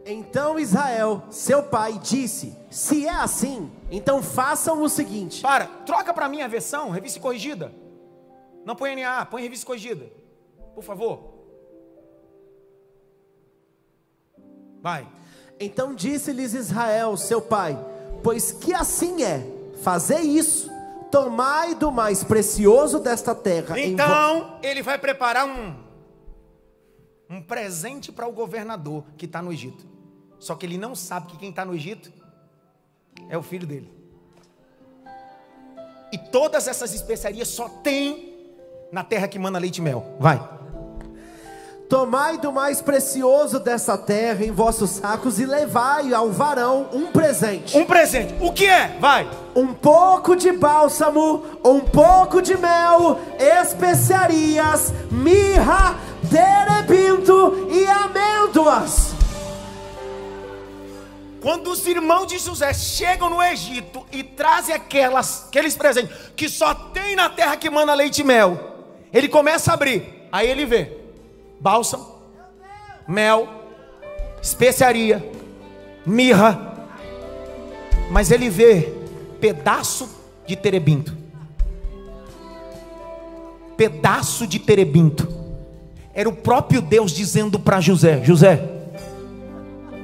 Então Israel, seu pai, disse: se é assim, então façam o seguinte. Troca para mim a versão, revista e corrigida. Não põe NA, põe revista e corrigida. Por favor. Vai. Então disse-lhes Israel, seu pai: pois que assim é, fazei isso, tomai do mais precioso desta terra. Então ele vai preparar um presente para o governador que está no Egito. Só que ele não sabe que quem está no Egito é o filho dele. E todas essas especiarias só tem na terra que mana leite e mel. Vai. Tomai do mais precioso dessa terra em vossos sacos e levai ao varão um presente. Um presente. O que é? Vai. Um pouco de bálsamo, um pouco de mel, especiarias, mirra, terebinto e amêndoas. Quando os irmãos de José chegam no Egito e trazem aqueles presentes que só tem na terra que mana leite e mel, ele começa a abrir, aí ele vê bálsamo, mel, especiaria, mirra, mas ele vê pedaço de terebinto. Pedaço de terebinto. Era o próprio Deus dizendo para José: José,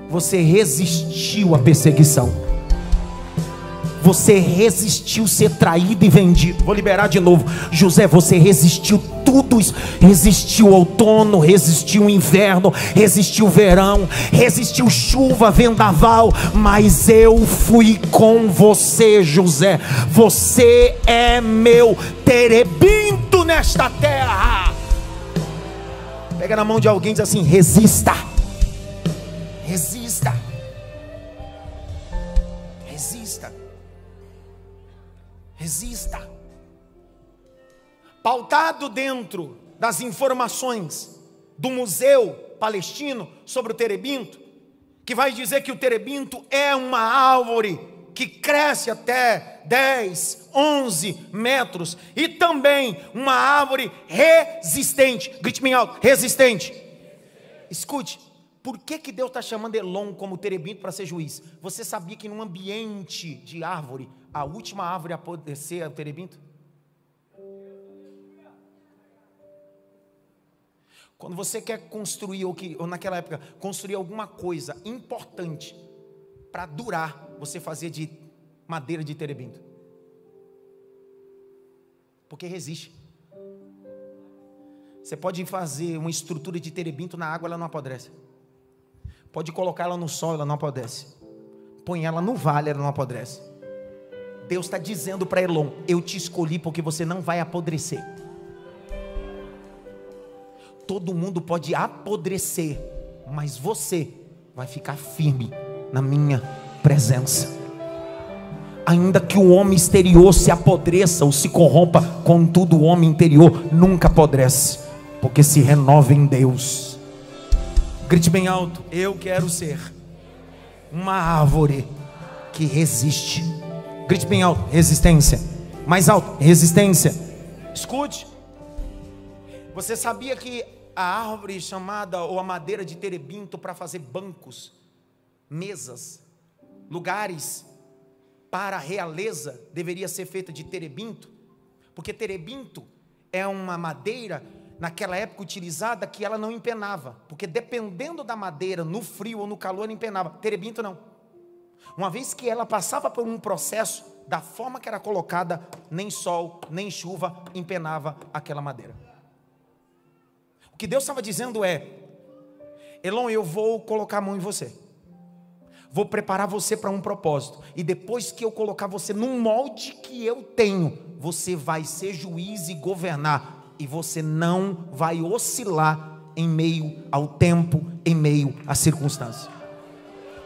você resistiu à perseguição, você resistiu ser traído e vendido. Vou liberar de novo. José, você resistiu tudo isso. Resistiu outono, resistiu inverno, resistiu verão, resistiu chuva, vendaval, mas eu fui com você, José. Você é meu terebinto nesta terra. Pega na mão de alguém e diz assim: resista. Resista. Resista. Resista. Pautado dentro das informações do Museu Palestino sobre o terebinto, que vai dizer que o terebinto é uma árvore que cresce até 10, 11 metros, e também uma árvore resistente. Grite bem alto: resistente. Escute, por que Deus está chamando Elon como terebinto para ser juiz? Você sabia que num ambiente de árvore, a última árvore a apodrecer é o terebinto? Quando você quer construir, ou naquela época, construir alguma coisa importante para durar, você fazia de madeira de terebinto, porque resiste. Você pode fazer uma estrutura de terebinto na água, ela não apodrece. Pode colocar ela no sol, ela não apodrece. Põe ela no vale, ela não apodrece. Deus está dizendo para Elon: eu te escolhi porque você não vai apodrecer. Todo mundo pode apodrecer, mas você vai ficar firme na minha presença. Ainda que o homem exterior se apodreça ou se corrompa, contudo o homem interior nunca apodrece, porque se renova em Deus. Grite bem alto: eu quero ser uma árvore que resiste. Grite bem alto: resistência. Mais alto: resistência. Escute, você sabia que a árvore chamada, ou a madeira de terebinto, para fazer bancos, mesas, lugares para a realeza, deveria ser feita de terebinto? Porque terebinto é uma madeira, naquela época utilizada, que ela não empenava, porque dependendo da madeira, no frio ou no calor, ela empenava. Terebinto não. Uma vez que ela passava por um processo, da forma que era colocada, nem sol, nem chuva empenava aquela madeira. O que Deus estava dizendo é: Elon, eu vou colocar a mão em você, vou preparar você para um propósito, e depois que eu colocar você num molde que eu tenho, você vai ser juiz e governar, e você não vai oscilar em meio ao tempo, em meio à circunstância.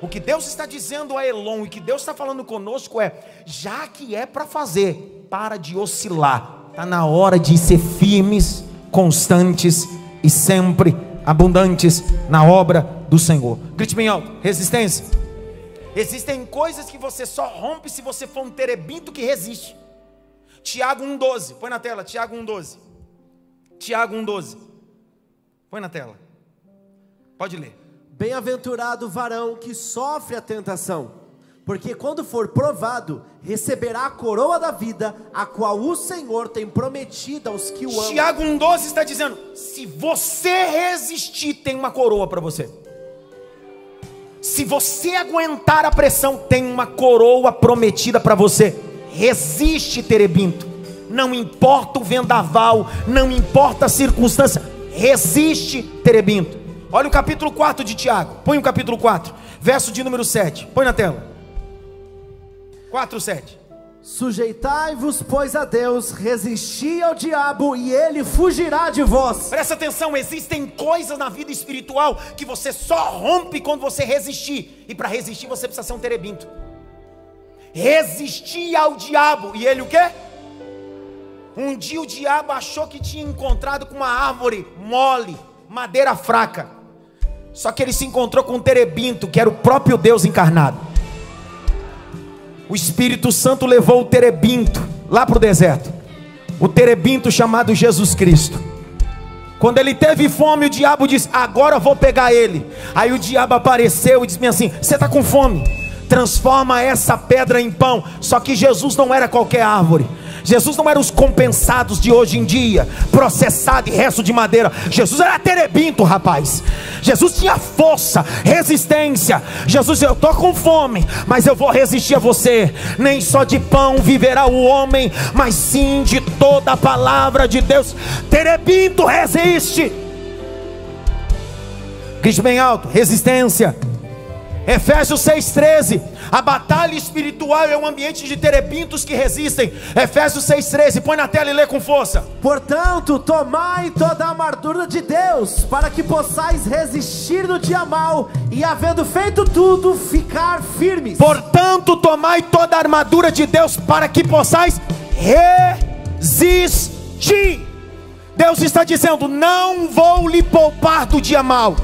O que Deus está dizendo a Elon, e que Deus está falando conosco é: já que é para fazer, para de oscilar, está na hora de ser firmes, constantes e sempre abundantes na obra do Senhor. Grite bem alto: resistência. Existem coisas que você só rompe se você for um terebinto que resiste. Tiago 1,12, põe na tela, Tiago 1,12. Tiago 1,12, põe na tela, pode ler. Bem-aventurado o varão que sofre a tentação, porque quando for provado, receberá a coroa da vida, a qual o Senhor tem prometido aos que o amam. Tiago 1,12 está dizendo: se você resistir, tem uma coroa para você. Se você aguentar a pressão, tem uma coroa prometida para você. Resiste, terebinto. Não importa o vendaval, não importa a circunstância, resiste, terebinto. Olha o capítulo 4 de Tiago, põe o capítulo 4, verso de número 7, põe na tela. 4:7. Sujeitai-vos, pois, a Deus, resisti ao diabo e ele fugirá de vós. Presta atenção, existem coisas na vida espiritual que você só rompe quando você resistir, e para resistir você precisa ser um terebinto. Resistir ao diabo, e ele o quê? Um dia o diabo achou que tinha encontrado com uma árvore mole, madeira fraca, só que ele se encontrou com um terebinto, que era o próprio Deus encarnado. O Espírito Santo levou o terebinto lá para o deserto, o terebinto chamado Jesus Cristo. Quando ele teve fome, o diabo disse: agora eu vou pegar ele. Aí o diabo apareceu e disse assim: você está com fome? Transforma essa pedra em pão. Só que Jesus não era qualquer árvore. Jesus não era os compensados de hoje em dia, processado e resto de madeira. Jesus era terebinto, rapaz. Jesus tinha força, resistência. Jesus disse: eu estou com fome, mas eu vou resistir a você. Nem só de pão viverá o homem, mas sim de toda a palavra de Deus. Terebinto resiste. Grite bem alto: resistência. Efésios 6,13. A batalha espiritual é um ambiente de terebintos que resistem. Efésios 6,13, põe na tela e lê com força. Portanto, tomai toda a armadura de Deus, para que possais resistir no dia mau, e havendo feito tudo, ficar firmes. Portanto, tomai toda a armadura de Deus, para que possais resistir. Deus está dizendo: não vou lhe poupar do dia mau,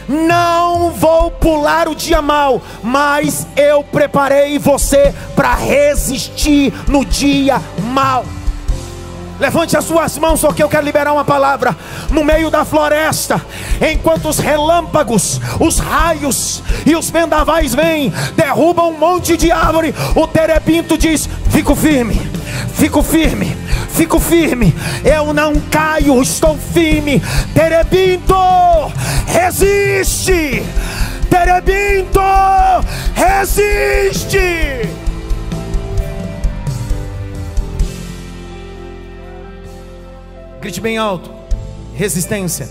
não vou pular o dia mau, mas eu preparei você para resistir no dia mau. Levante as suas mãos, só que eu quero liberar uma palavra. No meio da floresta, enquanto os relâmpagos, os raios e os vendavais vêm, derrubam um monte de árvore, o terebinto diz: fico firme, fico firme, fico firme, eu não caio, estou firme. Terebinto, resiste. Terebinto, resiste. Grite bem alto: resistência.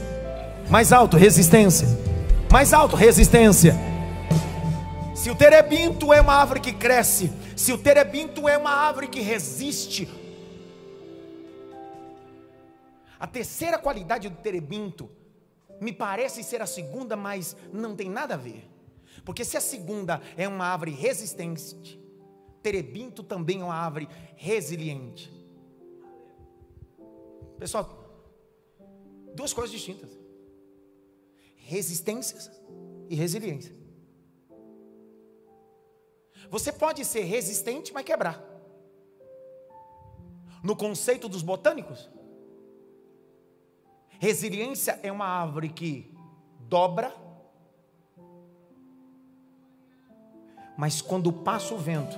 Mais alto: resistência. Mais alto: resistência. Se o terebinto é uma árvore que cresce, se o terebinto é uma árvore que resiste, a terceira qualidade do terebinto me parece ser a segunda, mas não tem nada a ver. Porque se a segunda é uma árvore resistente, terebinto também é uma árvore resiliente. Pessoal, duas coisas distintas: resistências e resiliência. Você pode ser resistente, mas quebrar. No conceito dos botânicos, resiliência é uma árvore que dobra, mas quando passa o vento,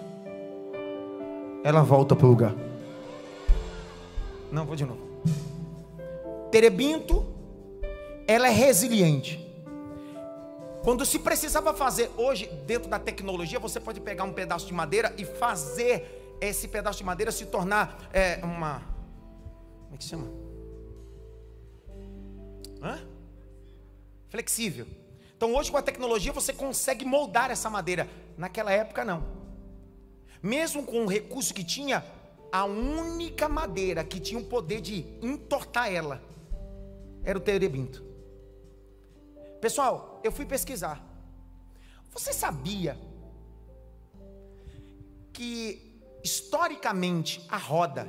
ela volta para o lugar. Não, vou de novo. Terebinto, ela é resiliente. Quando se precisava fazer, hoje, dentro da tecnologia, você pode pegar um pedaço de madeira e fazer esse pedaço de madeira se tornar uma... Como é que chama? Flexível. Então hoje com a tecnologia você consegue moldar essa madeira. Naquela época não. Mesmo com o recurso que tinha, a única madeira que tinha o poder de entortar ela era o terebinto. Pessoal, eu fui pesquisar. Você sabia que historicamente a roda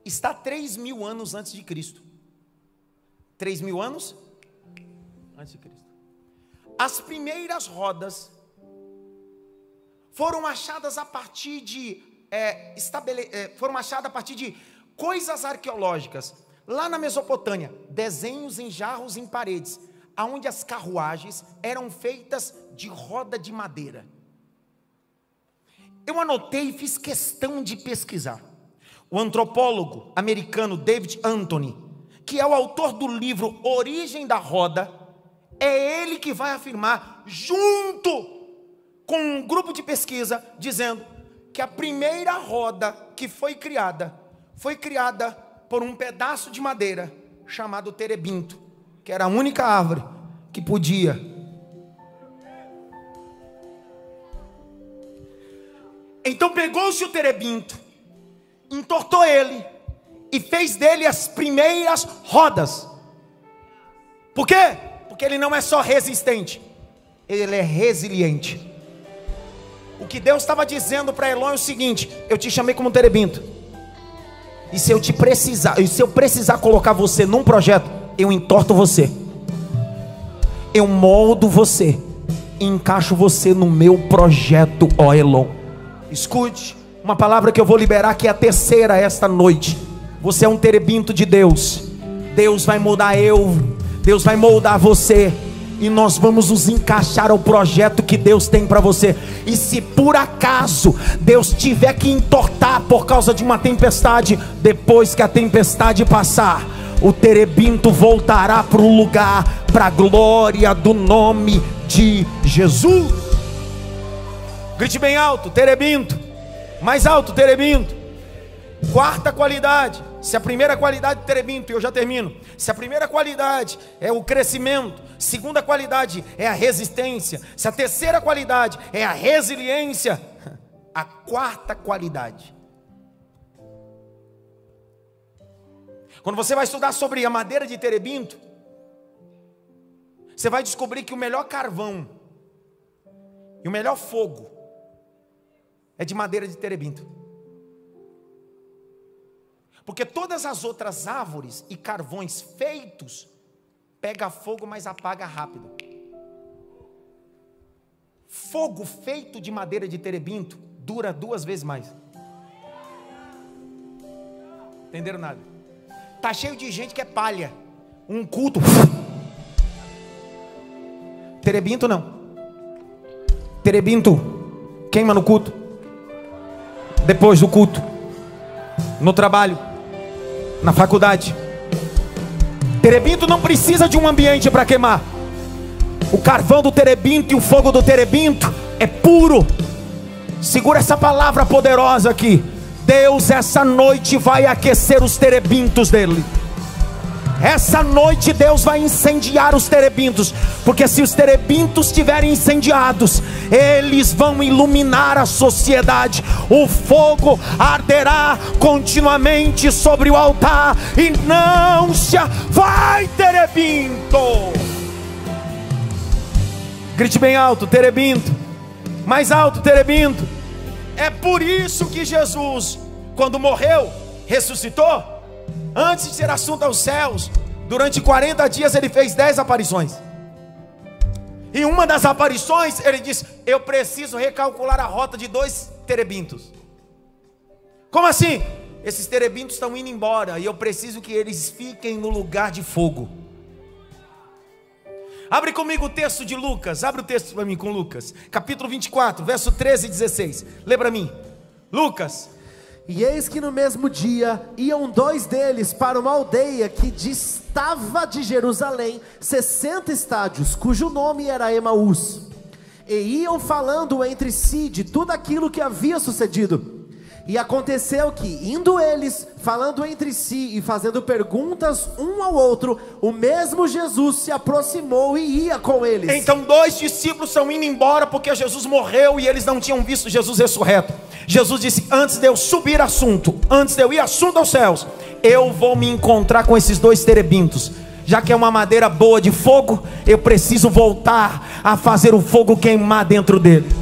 está 3.000 anos antes de Cristo? 3.000 anos antes de Cristo. As primeiras rodas foram achadas a partir de coisas arqueológicas lá na Mesopotâmia, desenhos em jarros em paredes, aonde as carruagens eram feitas de roda de madeira. Eu anotei e fiz questão de pesquisar. O antropólogo americano David Anthony, que é o autor do livro Origem da Roda, é ele que vai afirmar, junto com um grupo de pesquisa, dizendo que a primeira roda que foi criada por um pedaço de madeira chamado terebinto, que era a única árvore que podia. Então pegou-se o terebinto, entortou ele e fez dele as primeiras rodas. Por quê? Porque ele não é só resistente, ele é resiliente. O que Deus estava dizendo para Elon é o seguinte: eu te chamei como terebinto, e se eu precisar colocar você num projeto, eu entorto você, eu moldo você, e encaixo você no meu projeto, ó Elon. Escute uma palavra que eu vou liberar, que é a terceira esta noite. Você é um terebinto de Deus. Deus vai moldar Deus vai moldar você, e nós vamos nos encaixar ao projeto que Deus tem para você. E se por acaso Deus tiver que entortar por causa de uma tempestade, depois que a tempestade passar, o terebinto voltará para o lugar, para a glória do nome de Jesus. Grite bem alto, terebinto. Mais alto, terebinto. Quarta qualidade. Se a primeira qualidade do terebinto, e eu já termino, se a primeira qualidade é o crescimento, segunda qualidade é a resistência, se a terceira qualidade é a resiliência, a quarta qualidade, quando você vai estudar sobre a madeira de terebinto, você vai descobrir que o melhor carvão e o melhor fogo é de madeira de terebinto. Porque todas as outras árvores e carvões feitos pega fogo, mas apaga rápido. Fogo feito de madeira de terebinto dura 2 vezes mais. Entenderam nada? Tá cheio de gente que é palha. Um culto. Terebinto não. Terebinto queima no culto, depois do culto, no trabalho, na faculdade. Terebinto não precisa de um ambiente para queimar. O carvão do terebinto e o fogo do terebinto é puro. Segura essa palavra poderosa aqui. Deus essa noite vai aquecer os terebintos dele. Essa noite Deus vai incendiar os terebintos, porque se os terebintos estiverem incendiados, eles vão iluminar a sociedade. O fogo arderá continuamente sobre o altar e não se... Vai, terebinto! Grite bem alto, terebinto. Mais alto, terebinto. É por isso que Jesus, quando morreu, ressuscitou. Antes de ser assunto aos céus, durante 40 dias ele fez 10 aparições. E uma das aparições ele disse: eu preciso recalcular a rota de 2 terebintos. Como assim? Esses terebintos estão indo embora e eu preciso que eles fiquem no lugar de fogo. Abre comigo o texto de Lucas. Abre o texto para mim com Lucas, capítulo 24, verso 13 e 16. Lê para mim, Lucas. E eis que no mesmo dia iam 2 deles para uma aldeia que distava de Jerusalém 60 estádios, cujo nome era Emaús. E iam falando entre si de tudo aquilo que havia sucedido. E aconteceu que, indo eles, falando entre si e fazendo perguntas um ao outro, o mesmo Jesus se aproximou e ia com eles. Então 2 discípulos estão indo embora porque Jesus morreu e eles não tinham visto Jesus ressurreto. Jesus disse: antes de eu subir assunto, antes de eu ir assunto aos céus, eu vou me encontrar com esses 2 terebintos. Já que é uma madeira boa de fogo, eu preciso voltar a fazer o fogo queimar dentro dele.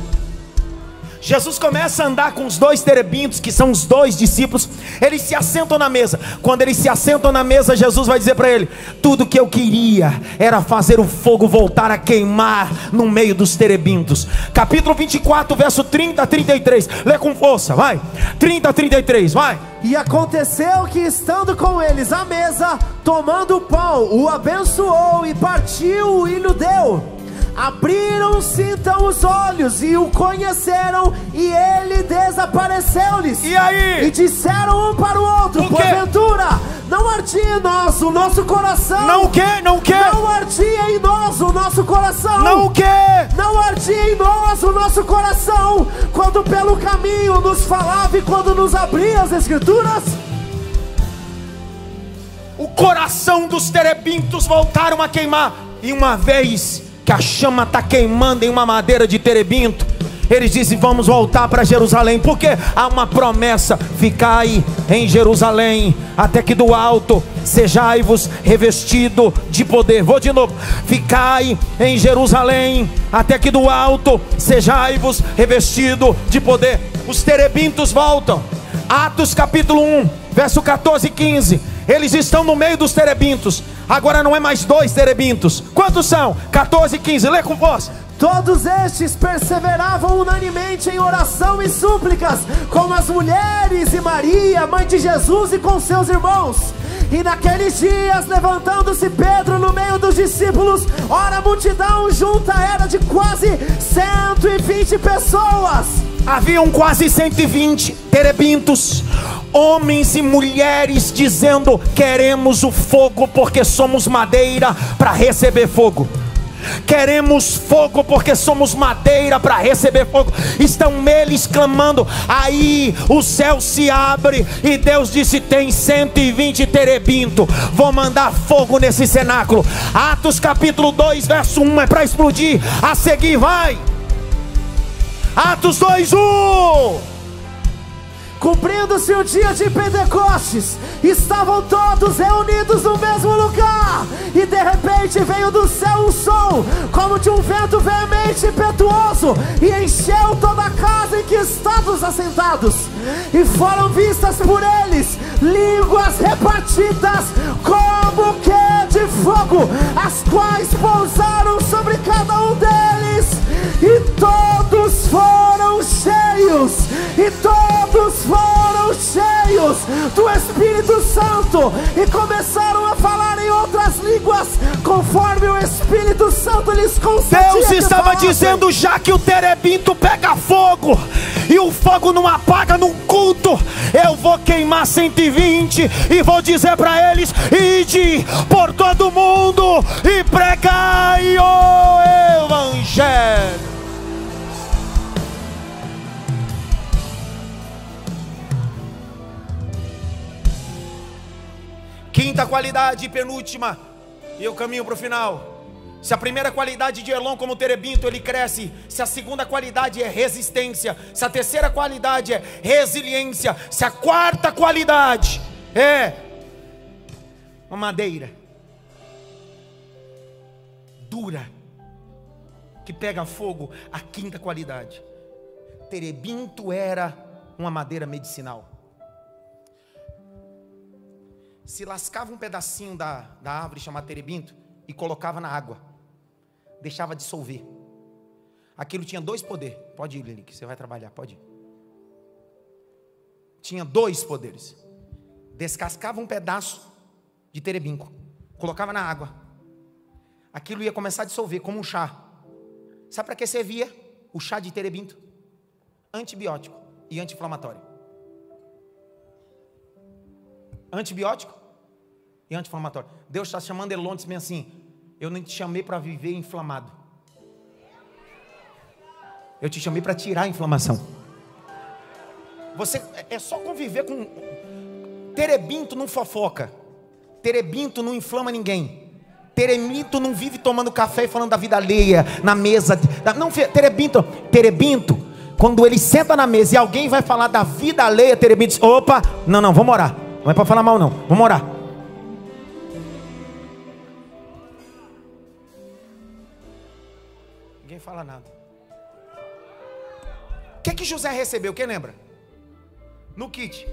Jesus começa a andar com os 2 terebintos, que são os 2 discípulos. Eles se assentam na mesa. Quando eles se assentam na mesa, Jesus vai dizer para ele: tudo que eu queria era fazer o fogo voltar a queimar no meio dos terebintos. Capítulo 24, verso 30 a 33. Lê com força, vai. 30 a 33, vai. E aconteceu que, estando com eles à mesa, tomando o pão, o abençoou e partiu e lhe deu. Abriram-se então os olhos e o conheceram, e ele desapareceu-lhes. E aí? E disseram um para o outro: porventura, não ardia em nós o nosso coração? Não o quê? Não o quê? Não ardia em nós o nosso coração? Não o quê? Não ardia em nós o nosso coração, quando pelo caminho nos falava e quando nos abria as escrituras? O coração dos terebintos voltaram a queimar. E uma vez que a chama está queimando em uma madeira de terebinto, eles dizem: vamos voltar para Jerusalém, porque há uma promessa: ficai em Jerusalém, até que do alto sejai-vos revestido de poder. Vou de novo: ficai em Jerusalém, até que do alto sejai-vos revestido de poder. Os terebintos voltam. Atos capítulo 1, verso 14 e 15. Eles estão no meio dos terebintos. Agora não é mais 2 terebintos. Quantos são? 14 e 15, lê com força. Todos estes perseveravam unanimemente em oração e súplicas com as mulheres e Maria, mãe de Jesus, e com seus irmãos. E naqueles dias, levantando-se Pedro no meio dos discípulos, ora a multidão junta era de quase 120 pessoas. Haviam quase 120 terebintos, homens e mulheres, dizendo: queremos o fogo, porque somos madeira para receber fogo. Queremos fogo, porque somos madeira para receber fogo. Estão eles clamando. Aí o céu se abre e Deus disse: tem 120 terebinto, vou mandar fogo nesse cenáculo. Atos capítulo 2, verso 1, é para explodir. A seguir vai Atos 2:1. Cumprindo-se o dia de Pentecostes, estavam todos reunidos no mesmo lugar, e de repente veio do céu um som, como de um vento veemente e impetuoso, e encheu toda a casa em que estavam assentados. E foram vistas por eles línguas repartidas como que de fogo, as quais pousaram sobre cada um deles, e todos foram cheios, do Espírito Santo, e começaram a falar em outras línguas, conforme o Espírito Santo lhes concedia. Deus estava dizendo: já que o terebinto pega fogo, e o fogo não apaga no culto, eu vou queimar 120, e vou dizer para eles: ide por todo mundo e pregai o Evangelho. Quinta qualidade, penúltima, e eu caminho para o final. Se a primeira qualidade de Elon como terebinto, ele cresce. Se a segunda qualidade é resistência, se a terceira qualidade é resiliência, se a quarta qualidade é uma madeira dura que pega fogo, a quinta qualidade, terebinto era uma madeira medicinal. Se lascava um pedacinho da árvore chamada terebinto e colocava na água, deixava dissolver. Aquilo tinha 2 poderes. Pode ir, Lili, que você vai trabalhar, pode ir. Tinha 2 poderes. Descascava um pedaço de terebinto, colocava na água, aquilo ia começar a dissolver como um chá. Sabe para que servia o chá de terebinto? Antibiótico e anti-inflamatório. antibiótico e anti-inflamatório. Deus está chamando Elon e diz assim: eu não te chamei para viver inflamado, eu te chamei para tirar a inflamação. Você é só conviver com terebinto, não fofoca. Terebinto não inflama ninguém. Terebinto não vive tomando café e falando da vida alheia na mesa. Não, terebinto, quando ele senta na mesa e alguém vai falar da vida alheia, terebinto diz: opa, não, vamos orar. Não é para falar mal não, vamos orar. Ninguém fala nada. O que José recebeu? Quem lembra? No kit,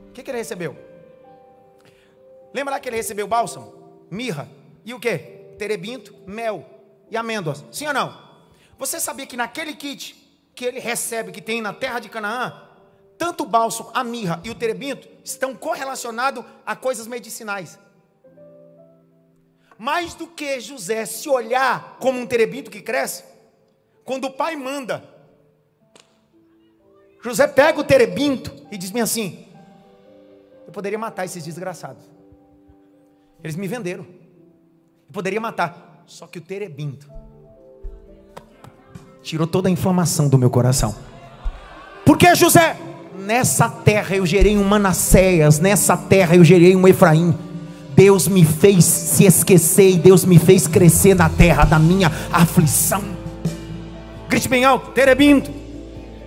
o que ele recebeu? Lembra lá que ele recebeu bálsamo, mirra e o que? Terebinto, mel e amêndoas. Sim ou não? Você sabia que naquele kit que ele recebe, que tem na terra de Canaã, tanto o bálsamo, a mirra e o terebinto estão correlacionados a coisas medicinais? Mais do que José se olhar como um terebinto que cresce, quando o pai manda, José pega o terebinto e diz-me assim: eu poderia matar esses desgraçados, eles me venderam, eu poderia matar, só que o terebinto tirou toda a inflamação do meu coração. Por que, José? Nessa terra eu gerei um Manassés, nessa terra eu gerei um Efraim. Deus me fez se esquecer e Deus me fez crescer na terra da minha aflição. Grite bem alto: terebinto.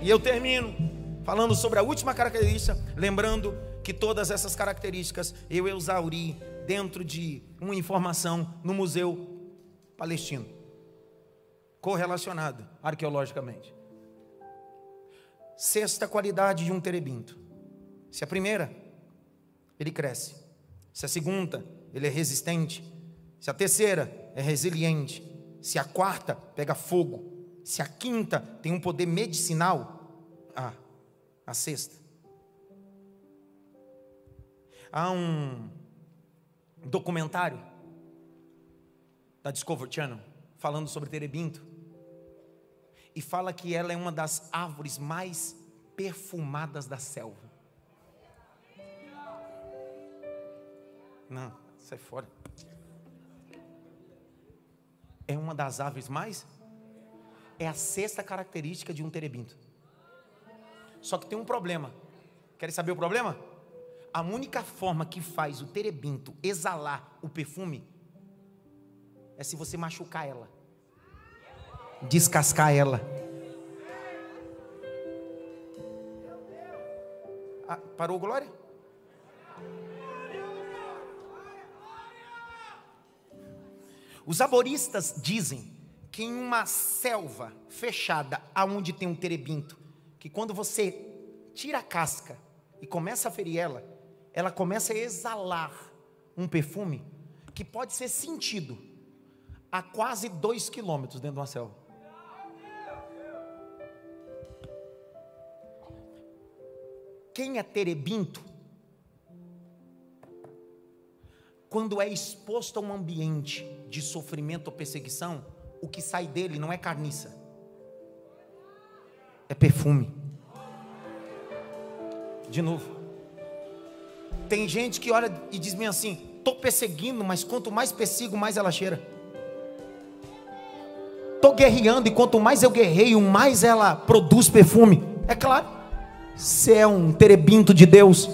E eu termino falando sobre a última característica, lembrando que todas essas características eu exauri dentro de uma informação no Museu Palestino, correlacionado arqueologicamente. Sexta qualidade de um terebinto: se a primeira, ele cresce; se a segunda, ele é resistente; se a terceira, é resiliente; se a quarta, pega fogo; se a quinta, tem um poder medicinal, a sexta. Há um documentário da Discovery Channel falando sobre terebinto, e fala que ela é uma das árvores mais perfumadas da selva. Não, sai fora. É uma das árvores mais. É a sexta característica de um terebinto. Só que tem um problema. Querem saber o problema? A única forma que faz o terebinto exalar o perfume é se você machucar ela, descascar ela. Parou, Glória? Os arboristas dizem que em uma selva fechada, aonde tem um terebinto, que quando você tira a casca e começa a ferir ela, ela começa a exalar um perfume que pode ser sentido a quase 2 quilômetros dentro de uma selva. Quem é terebinto, quando é exposto a um ambiente de sofrimento ou perseguição, o que sai dele não é carniça, é perfume. De novo, tem gente que olha e diz-me assim: estou perseguindo, mas quanto mais persigo, mais ela cheira. Estou guerreando, e quanto mais eu guerreio, mais ela produz perfume. É claro, você é um terebinto de Deus.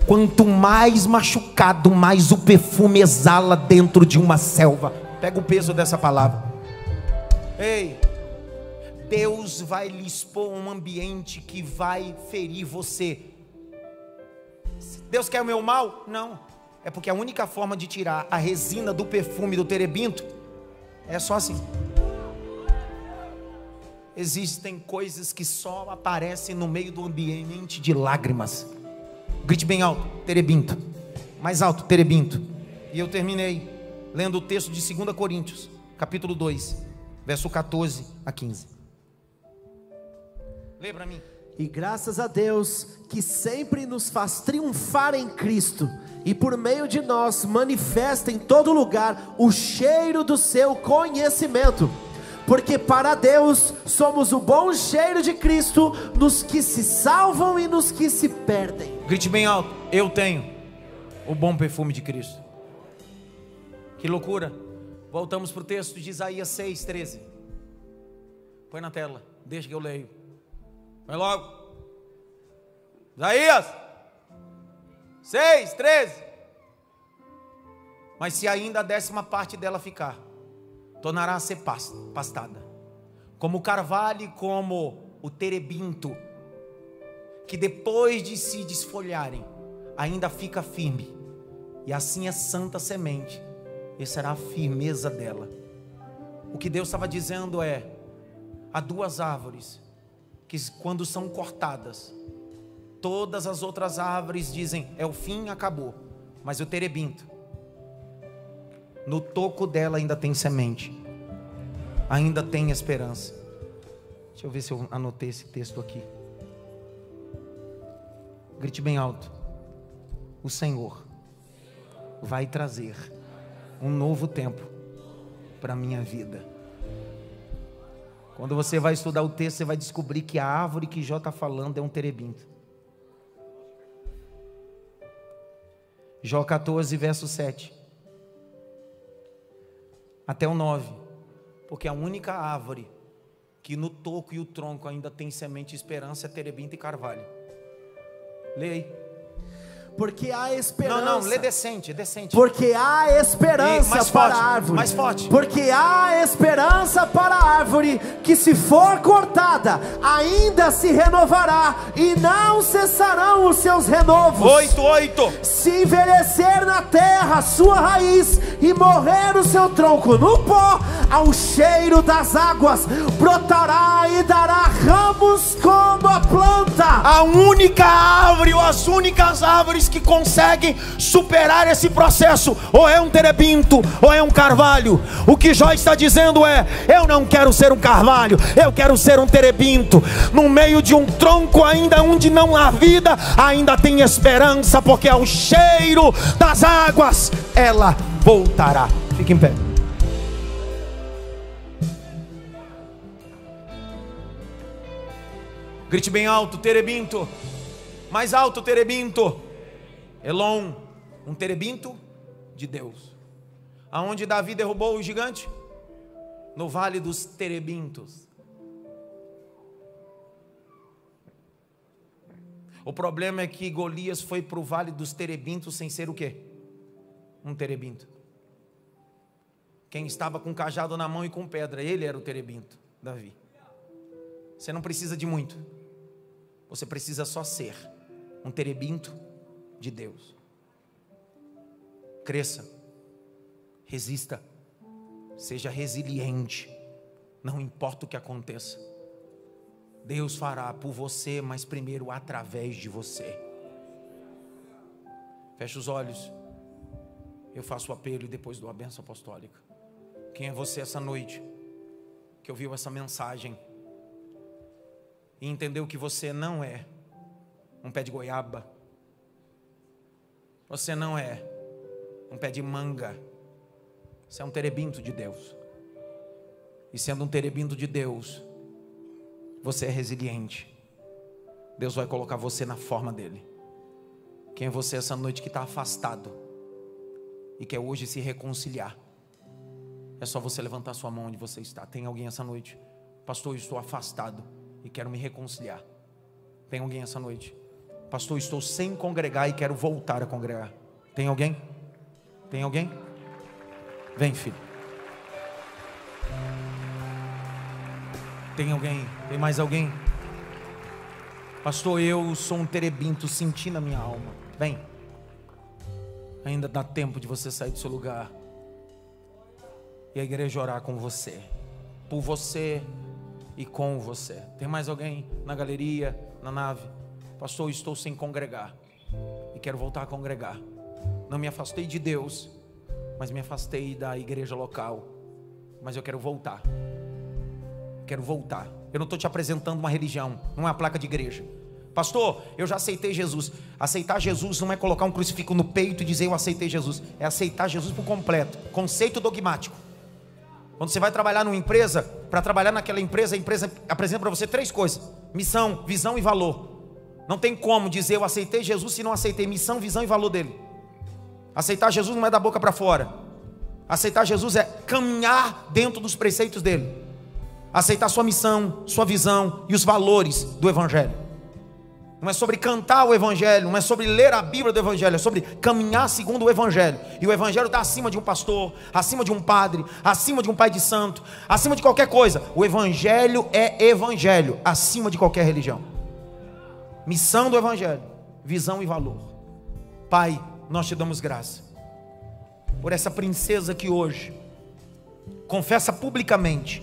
Quanto mais machucado, mais o perfume exala dentro de uma selva. Pega o peso dessa palavra. Ei, Deus vai lhe expor um ambiente que vai ferir você. Deus quer o meu mal? Não. É porque a única forma de tirar a resina do perfume do terebinto é só assim. Existem coisas que só aparecem no meio do ambiente de lágrimas. Grite bem alto: terebinto. Mais alto: terebinto. E eu terminei lendo o texto de 2 Coríntios, capítulo 2, verso 14 a 15. Lê para mim. E graças a Deus que sempre nos faz triunfar em Cristo, e por meio de nós manifesta em todo lugar o cheiro do seu conhecimento. Porque para Deus somos o bom cheiro de Cristo nos que se salvam e nos que se perdem. Grite bem alto: eu tenho O bom perfume de Cristo. Que loucura. Voltamos para o texto de Isaías 6:13. Põe na tela, deixa que eu leio. Vai logo. Isaías 6:13. Mas se ainda a 10ª parte dela ficar, tornará a ser pastada, como o carvalho e como o terebinto, que depois de se desfolharem, ainda fica firme, e assim é santa semente, e será a firmeza dela. O que Deus estava dizendo é: há 2 árvores, que quando são cortadas, todas as outras árvores dizem, é o fim, acabou. Mas o terebinto, no toco dela ainda tem semente, ainda tem esperança. Deixa eu ver se eu anotei esse texto aqui. Grite bem alto: o Senhor vai trazer um novo tempo para a minha vida. Quando você vai estudar o texto, você vai descobrir que a árvore que Jó está falando é um terebinto. Jó 14, verso 7 até o 9. Porque a única árvore que no toco e o tronco ainda tem semente e esperança é terebinto e carvalho. Lê aí. Porque há esperança. Não, lê decente, decente. Porque há esperança para a árvore. Mais forte. Porque há esperança para a árvore, que se for cortada, ainda se renovará, e não cessarão os seus renovos. 8. Se envelhecer na terra a sua raiz, e morrer o seu tronco no pó, ao cheiro das águas brotará e dará ramos como a planta. A única árvore, ou as únicas árvores que conseguem superar esse processo, ou é um terebinto, ou é um carvalho. O que Jó está dizendo é: eu não quero ser um carvalho, eu quero ser um terebinto, no meio de um tronco ainda onde não há vida, ainda tem esperança, porque ao cheiro das águas ela voltará. Fique em pé. Grite bem alto: terebinto. Mais alto: terebinto. Elon, um terebinto de Deus. Aonde Davi derrubou o gigante? No vale dos terebintos. O problema é que Golias foi para o vale dos terebintos sem ser o quê? Um terebinto. Quem estava com cajado na mão e com pedra, ele era o terebinto, Davi. Você não precisa de muito, você precisa só ser um terebinto de Deus. Cresça, resista, seja resiliente, não importa o que aconteça. Deus fará por você, mas primeiro através de você. Feche os olhos, eu faço o apelo e depois dou a bênção apostólica. Quem é você essa noite que ouviu essa mensagem e entendeu que você não é um pé de goiaba, você não é um pé de manga, você é um terebinto de Deus. E sendo um terebinto de Deus, você é resiliente. Deus vai colocar você na forma dele. Quem é você essa noite que está afastado e quer hoje se reconciliar? É só você levantar sua mão onde você está. Tem alguém essa noite? Pastor, eu estou afastado e quero me reconciliar. Tem alguém essa noite? Pastor, estou sem congregar e quero voltar a congregar. Tem alguém? Tem alguém? Vem, filho. Tem alguém? Tem mais alguém? Pastor, eu sou um terebinto, senti na minha alma. Vem. Ainda dá tempo de você sair do seu lugar e a igreja orar com você, por você e com você. Tem mais alguém na galeria, na nave? Pastor, eu estou sem congregar e quero voltar a congregar. Não me afastei de Deus, mas me afastei da igreja local. Mas eu quero voltar. Quero voltar. Eu não estou te apresentando uma religião, não é uma placa de igreja. Pastor, eu já aceitei Jesus. Aceitar Jesus não é colocar um crucifixo no peito e dizer eu aceitei Jesus. É aceitar Jesus por completo. Conceito dogmático. Quando você vai trabalhar numa empresa, para trabalhar naquela empresa, a empresa apresenta para você 3 coisas: missão, visão e valor. Não tem como dizer eu aceitei Jesus se não aceitei missão, visão e valor dele. Aceitar Jesus não é da boca para fora. Aceitar Jesus é caminhar dentro dos preceitos dele. Aceitar sua missão, sua visão e os valores do Evangelho. Não é sobre cantar o Evangelho, não é sobre ler a Bíblia do Evangelho, é sobre caminhar segundo o Evangelho. E o Evangelho está acima de um pastor, acima de um padre, acima de um pai de santo, acima de qualquer coisa. O Evangelho é Evangelho, acima de qualquer religião. Missão do Evangelho, visão e valor. Pai, nós te damos graça por essa princesa que hoje confessa publicamente,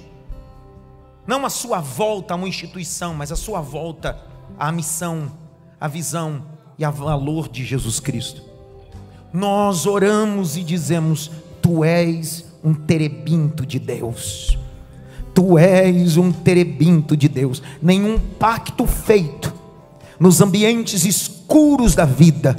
não a sua volta a uma instituição, mas a sua volta à missão, à visão e ao valor de Jesus Cristo. Nós oramos e dizemos: tu és um terebinto de Deus. Tu és um terebinto de Deus. Nenhum pacto feito nos ambientes escuros da vida,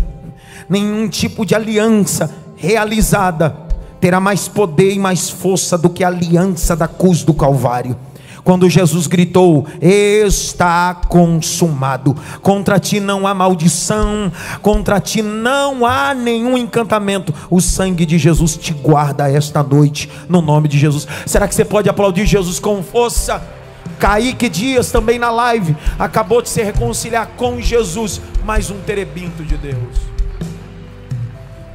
nenhum tipo de aliança realizada terá mais poder e mais força do que a aliança da cruz do Calvário. Quando Jesus gritou: está consumado, contra ti não há maldição, contra ti não há nenhum encantamento. O sangue de Jesus te guarda esta noite, no nome de Jesus. Será que você pode aplaudir Jesus com força? Kaique Dias também na live acabou de se reconciliar com Jesus. Mais um terebinto de Deus.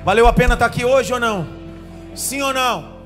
Valeu a pena estar aqui hoje ou não? Sim ou não?